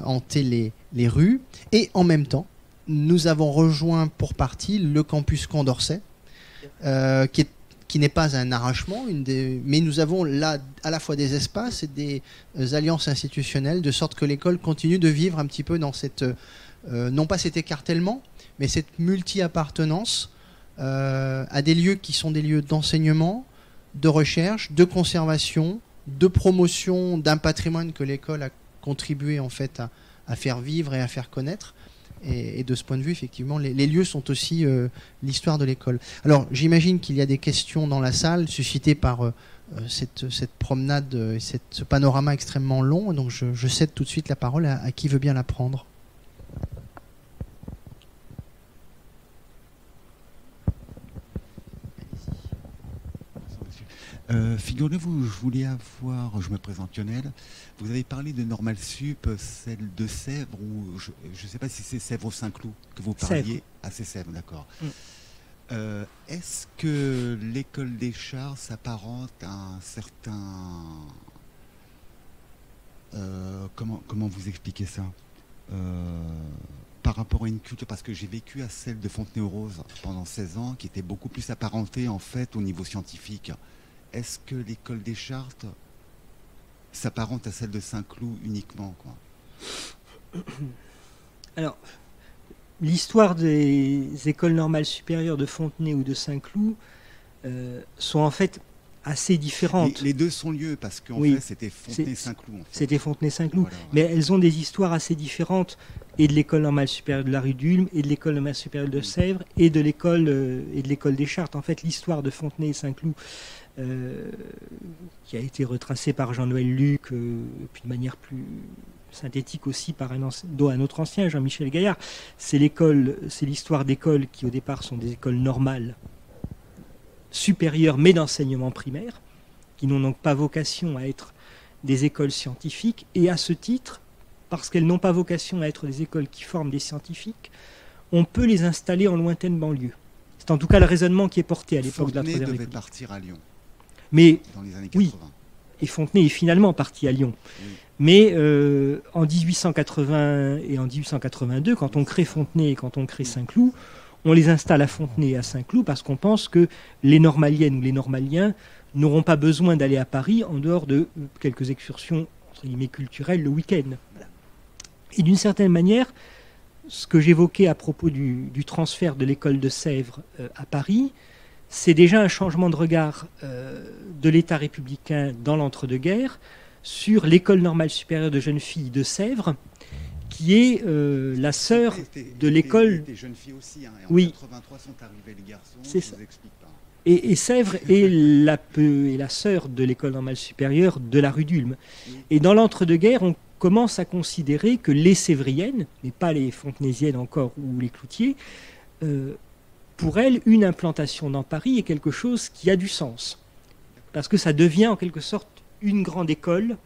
hanté les rues, et en même temps nous avons rejoint pour partie le campus Condorcet, qui n'est pas un arrachement, mais nous avons là à la fois des espaces et des alliances institutionnelles, de sorte que l'école continue de vivre un petit peu dans cette non pas cet écartèlement, mais cette multi-appartenance à des lieux qui sont des lieux d'enseignement, de recherche, de conservation, de promotion d'un patrimoine que l'école a contribué en fait à faire vivre et à faire connaître. Et de ce point de vue, effectivement, les lieux sont aussi l'histoire de l'école. Alors, j'imagine qu'il y a des questions dans la salle suscitées par cette promenade, ce panorama extrêmement long. Donc, je cède tout de suite la parole à qui veut bien la prendre. Figurez-vous, je voulais avoir, je me présente Lionel, vous avez parlé de Normal Sup, celle de Sèvres, ou je ne sais pas si c'est Sèvres ou Saint-Cloud que vous parliez. Sèvres. Ah, c'est Sèvres, d'accord. Est-ce que l'école des Chars s'apparente à un certain... comment vous expliquer ça par rapport à une culture, parce que j'ai vécu à celle de Fontenay-aux-Roses pendant 16 ans, qui était beaucoup plus apparentée en fait au niveau scientifique. Est-ce que l'école des Chartes s'apparente à celle de Saint-Cloud uniquement, quoi? Alors, l'histoire des écoles normales supérieures de Fontenay ou de Saint-Cloud sont en fait assez différentes. Les deux sont lieux, parce qu'en oui, fait, c'était Fontenay-Saint-Cloud. En fait. C'était Fontenay-Saint-Cloud. Voilà, mais elles ont des histoires assez différentes, et de l'école normale supérieure de la rue d'Ulm, et de l'école normale supérieure de Sèvres, et de l'école des Chartes. En fait, l'histoire de Fontenay et Saint-Cloud, qui a été retracée par Jean-Noël Luc, puis de manière plus synthétique aussi par un autre ancien, Jean-Michel Gaillard, c'est l'histoire d'écoles qui au départ sont des écoles normales supérieures mais d'enseignement primaire, qui n'ont donc pas vocation à être des écoles scientifiques, et à ce titre, parce qu'elles n'ont pas vocation à être des écoles qui forment des scientifiques, on peut les installer en lointaine banlieue. C'est en tout cas le raisonnement qui est porté à l'époque de la Troisième République. Fontenay devait partir à Lyon. Mais, dans les années 80. Oui, et Fontenay est finalement parti à Lyon. Oui. Mais en 1880 et en 1882, quand on crée Fontenay et quand on crée Saint-Cloud, on les installe à Fontenay et à Saint-Cloud parce qu'on pense que les normaliennes ou les normaliens n'auront pas besoin d'aller à Paris en dehors de quelques excursions entre guillemets culturelles le week-end. Voilà. Et d'une certaine manière, ce que j'évoquais à propos du transfert de l'école de Sèvres à Paris, c'est déjà un changement de regard de l'État républicain dans l'entre-deux-guerres sur l'école normale supérieure de jeunes filles de Sèvres, qui est la sœur de l'école. Les jeunes filles aussi, hein, et en oui. 83 sont arrivés les garçons. C'est je ça. vous explique pas. Et Sèvres est la sœur de l'école normale supérieure de la rue d'Ulm. Oui. Et dans l'entre-deux-guerres, on commence à considérer que les sévriennes, mais pas les fontenaisiennes encore ou les cloutiers, pour elles, une implantation dans Paris est quelque chose qui a du sens. Parce que ça devient en quelque sorte une grande école,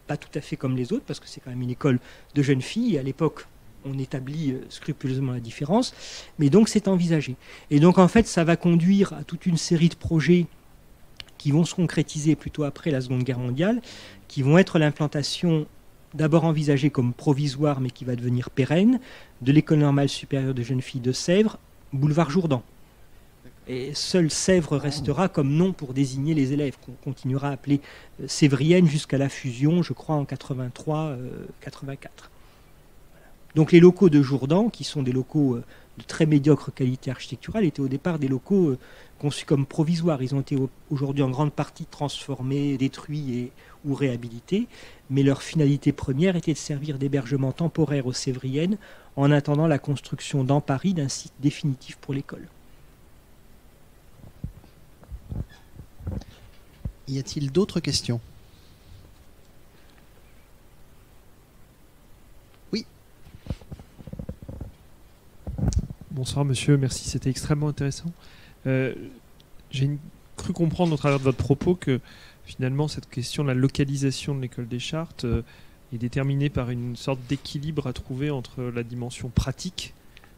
pas tout à fait comme les autres, parce que c'est quand même une école de jeunes filles, et à l'époque, on établit scrupuleusement la différence, mais donc c'est envisagé. Et donc en fait, ça va conduire à toute une série de projets qui vont se concrétiser plutôt après la Seconde Guerre mondiale, qui vont être l'implantation d'abord envisagée comme provisoire, mais qui va devenir pérenne, de l'École normale supérieure de jeunes filles de Sèvres, boulevard Jours-d'An. Et seule Sèvres restera comme nom pour désigner les élèves, qu'on continuera à appeler sévriennes jusqu'à la fusion, je crois, en 83-84. Donc les locaux de Jourdan, qui sont des locaux de très médiocre qualité architecturale, étaient au départ des locaux conçus comme provisoires. Ils ont été aujourd'hui en grande partie transformés, détruits ou réhabilités, mais leur finalité première était de servir d'hébergement temporaire aux sévriennes en attendant la construction dans Paris d'un site définitif pour l'école. Y a-t-il d'autres questions? Oui. Bonsoir monsieur, merci, c'était extrêmement intéressant. J'ai cru comprendre au travers de votre propos que finalement cette question de la localisation de l'école des Chartes est déterminée par une sorte d'équilibre à trouver entre la dimension pratique,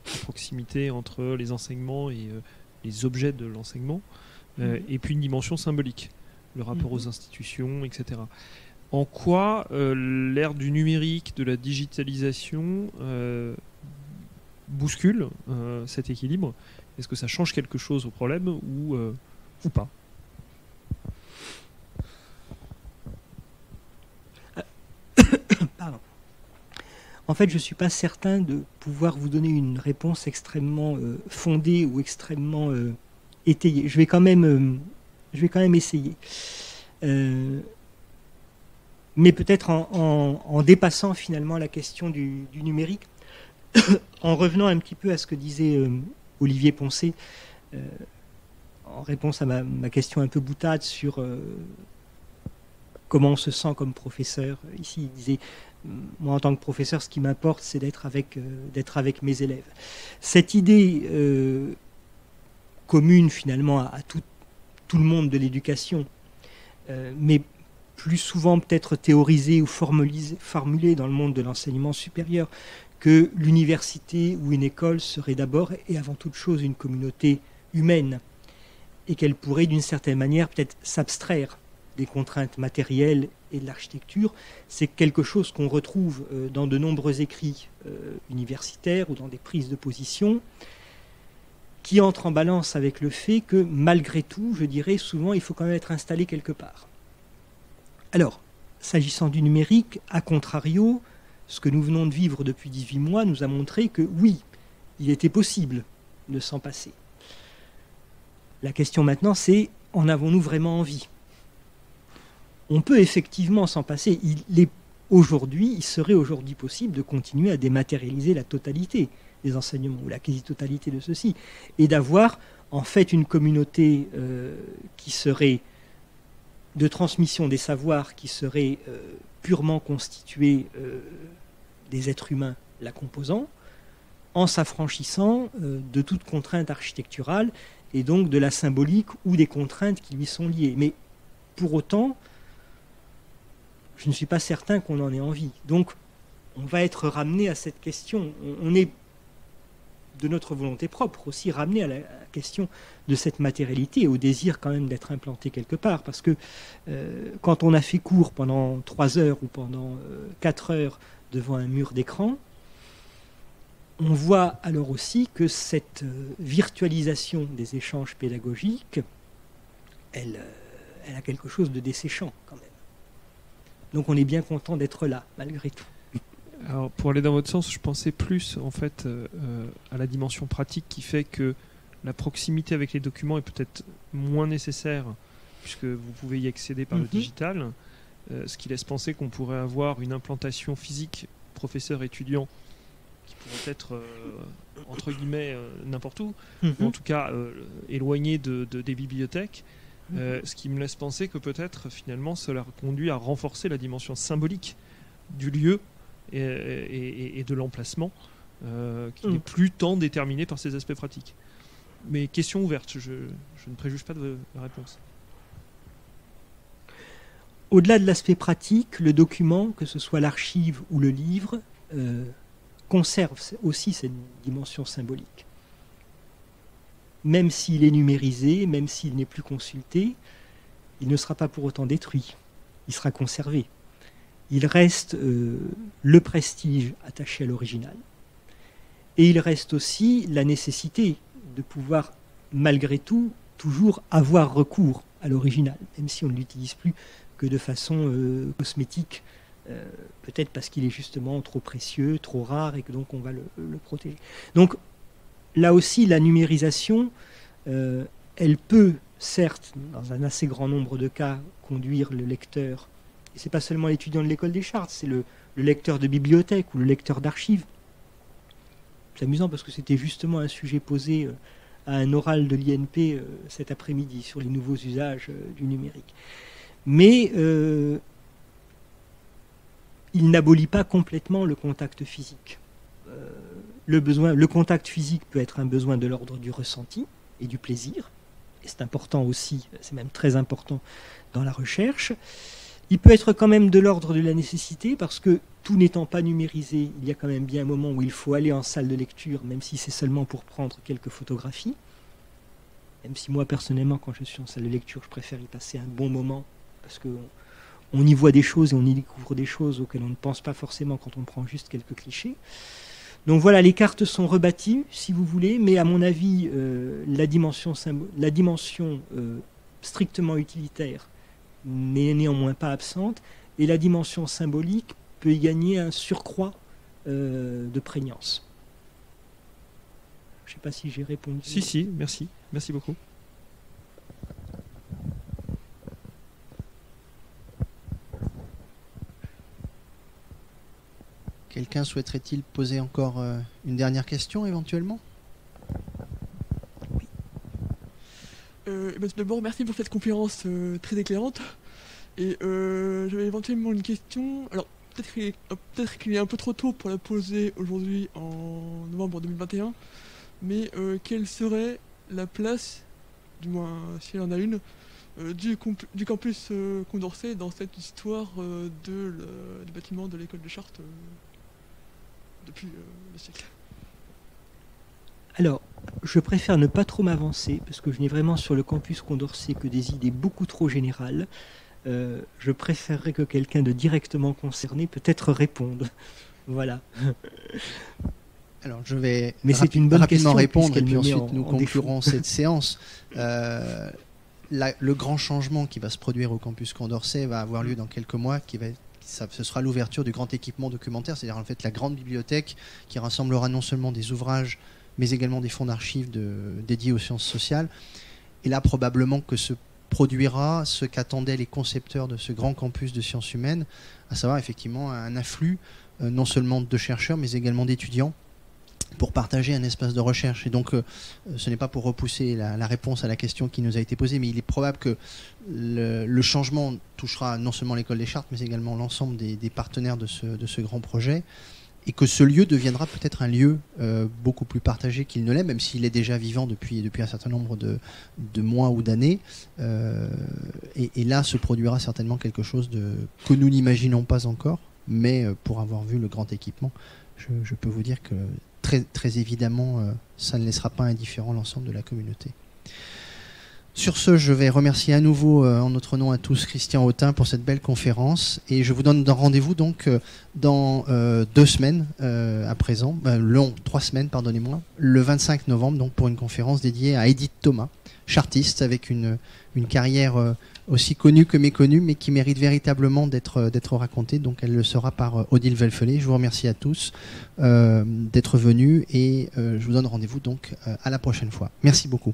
la proximité entre les enseignements et les objets de l'enseignement, et puis une dimension symbolique, le rapport aux institutions, etc. En quoi l'ère du numérique, de la digitalisation bouscule cet équilibre? Est-ce que ça change quelque chose au problème ou pas? Pardon. En fait, je ne suis pas certain de pouvoir vous donner une réponse extrêmement fondée ou extrêmement étayée. Je vais quand même essayer. Mais peut-être en dépassant finalement la question du numérique, en revenant un petit peu à ce que disait Olivier Poncet, en réponse à ma question un peu boutade sur comment on se sent comme professeur. Ici, il disait, moi en tant que professeur, ce qui m'importe, c'est d'être avec mes élèves. Cette idée commune finalement à tout le monde de l'éducation, mais plus souvent peut-être théorisée ou formulée dans le monde de l'enseignement supérieur, que l'université ou une école serait d'abord et avant toute chose une communauté humaine, et qu'elle pourrait d'une certaine manière peut-être s'abstraire des contraintes matérielles et de l'architecture. C'est quelque chose qu'on retrouve dans de nombreux écrits universitaires ou dans des prises de position, qui entre en balance avec le fait que malgré tout, je dirais souvent, il faut quand même être installé quelque part. Alors, s'agissant du numérique, à contrario, ce que nous venons de vivre depuis 18 mois nous a montré que oui, il était possible de s'en passer. La question maintenant, c'est en avons-nous vraiment envie? On peut effectivement s'en passer. Il serait aujourd'hui possible de continuer à dématérialiser la totalité des enseignements, ou la quasi-totalité de ceux-ci, et d'avoir en fait une communauté qui serait de transmission des savoirs, qui serait purement constituée des êtres humains la composant, en s'affranchissant de toute contrainte architecturale et donc de la symbolique ou des contraintes qui lui sont liées. Mais pour autant, je ne suis pas certain qu'on en ait envie. Donc, on va être ramené à cette question. On est, de notre volonté propre, aussi ramené à la question de cette matérialité et au désir quand même d'être implanté quelque part. Parce que quand on a fait cours pendant 3 heures ou pendant 4 heures devant un mur d'écran, on voit alors aussi que cette virtualisation des échanges pédagogiques, elle a quelque chose de desséchant quand même. Donc on est bien content d'être là, malgré tout. Alors, pour aller dans votre sens, je pensais plus en fait à la dimension pratique qui fait que la proximité avec les documents est peut-être moins nécessaire puisque vous pouvez y accéder par le digital, ce qui laisse penser qu'on pourrait avoir une implantation physique professeur-étudiant qui pourrait être entre guillemets n'importe où, ou en tout cas éloigné des bibliothèques, ce qui me laisse penser que peut-être finalement cela conduit à renforcer la dimension symbolique du lieu et de l'emplacement qui n'est plus tant déterminé par ces aspects pratiques. Mais question ouverte, je ne préjuge pas de la réponse. Au-delà de l'aspect pratique, le document, que ce soit l'archive ou le livre, conserve aussi cette dimension symbolique. Même s'il est numérisé, même s'il n'est plus consulté, il ne sera pas pour autant détruit, il sera conservé. Il reste le prestige attaché à l'original. Et il reste aussi la nécessité de pouvoir, malgré tout, toujours avoir recours à l'original, même si on ne l'utilise plus que de façon cosmétique, peut-être parce qu'il est justement trop précieux, trop rare, et que donc on va le protéger. Donc là aussi, la numérisation, elle peut, certes, dans un assez grand nombre de cas, conduire le lecteur, et c'est pas seulement l'étudiant de l'école des Chartes, c'est le lecteur de bibliothèque ou le lecteur d'archives. C'est amusant parce que c'était justement un sujet posé à un oral de l'INP cet après-midi sur les nouveaux usages du numérique. Mais il n'abolit pas complètement le contact physique. Le contact physique peut être un besoin de l'ordre du ressenti et du plaisir, et c'est important aussi, c'est même très important dans la recherche. Il peut être quand même de l'ordre de la nécessité, parce que tout n'étant pas numérisé, il y a quand même bien un moment où il faut aller en salle de lecture, même si c'est seulement pour prendre quelques photographies. Même si moi, personnellement, quand je suis en salle de lecture, je préfère y passer un bon moment, parce qu'on y voit des choses et on y découvre des choses auxquelles on ne pense pas forcément quand on prend juste quelques clichés. Donc voilà, les cartes sont rebâties, si vous voulez, mais à mon avis, la dimension strictement utilitaire n'est néanmoins pas absente, et la dimension symbolique peut y gagner un surcroît de prégnance. Je ne sais pas si j'ai répondu. Si, merci. Merci beaucoup. Quelqu'un souhaiterait-il poser encore une dernière question éventuellement ? Tout d'abord, merci pour cette conférence très éclairante. Et j'avais éventuellement une question. Alors, peut-être qu'il est un peu trop tôt pour la poser aujourd'hui en novembre 2021, mais quelle serait la place, du moins si elle en a une, du campus Condorcet dans cette histoire du bâtiment de l'école de Chartres depuis le siècle? Alors, je préfère ne pas trop m'avancer, parce que je n'ai vraiment sur le campus Condorcet que des idées beaucoup trop générales. Je préférerais que quelqu'un de directement concerné peut-être réponde. Voilà. Alors, je vais c'est une bonne rapidement question, répondre et puis puisqu'elle me met ensuite nous en conclurons cette séance. Le grand changement qui va se produire au campus Condorcet va avoir lieu dans quelques mois, ce sera l'ouverture du grand équipement documentaire, c'est-à-dire en fait la grande bibliothèque qui rassemblera non seulement des ouvrages, mais également des fonds d'archives dédiés aux sciences sociales. Et là, probablement que se produira ce qu'attendaient les concepteurs de ce grand campus de sciences humaines, à savoir effectivement un afflux non seulement de chercheurs, mais également d'étudiants, pour partager un espace de recherche. Et donc, ce n'est pas pour repousser la réponse à la question qui nous a été posée, mais il est probable que le changement touchera non seulement l'école des Chartes, mais également l'ensemble des partenaires de ce grand projet, et que ce lieu deviendra peut-être un lieu beaucoup plus partagé qu'il ne l'est, même s'il est déjà vivant depuis un certain nombre de mois ou d'années. Et là se produira certainement quelque chose que nous n'imaginons pas encore, mais pour avoir vu le grand équipement, je peux vous dire que très, très évidemment, ça ne laissera pas indifférent l'ensemble de la communauté. Sur ce, je vais remercier à nouveau en notre nom à tous Christian Autain pour cette belle conférence et je vous donne rendez-vous donc dans 2 semaines à présent, 3 semaines pardonnez-moi, le 25 novembre donc pour une conférence dédiée à Edith Thomas, chartiste avec une carrière aussi connue que méconnue mais qui mérite véritablement d'être racontée, donc elle le sera par Odile Velfelet. Je vous remercie à tous d'être venus et je vous donne rendez-vous donc à la prochaine fois. Merci beaucoup.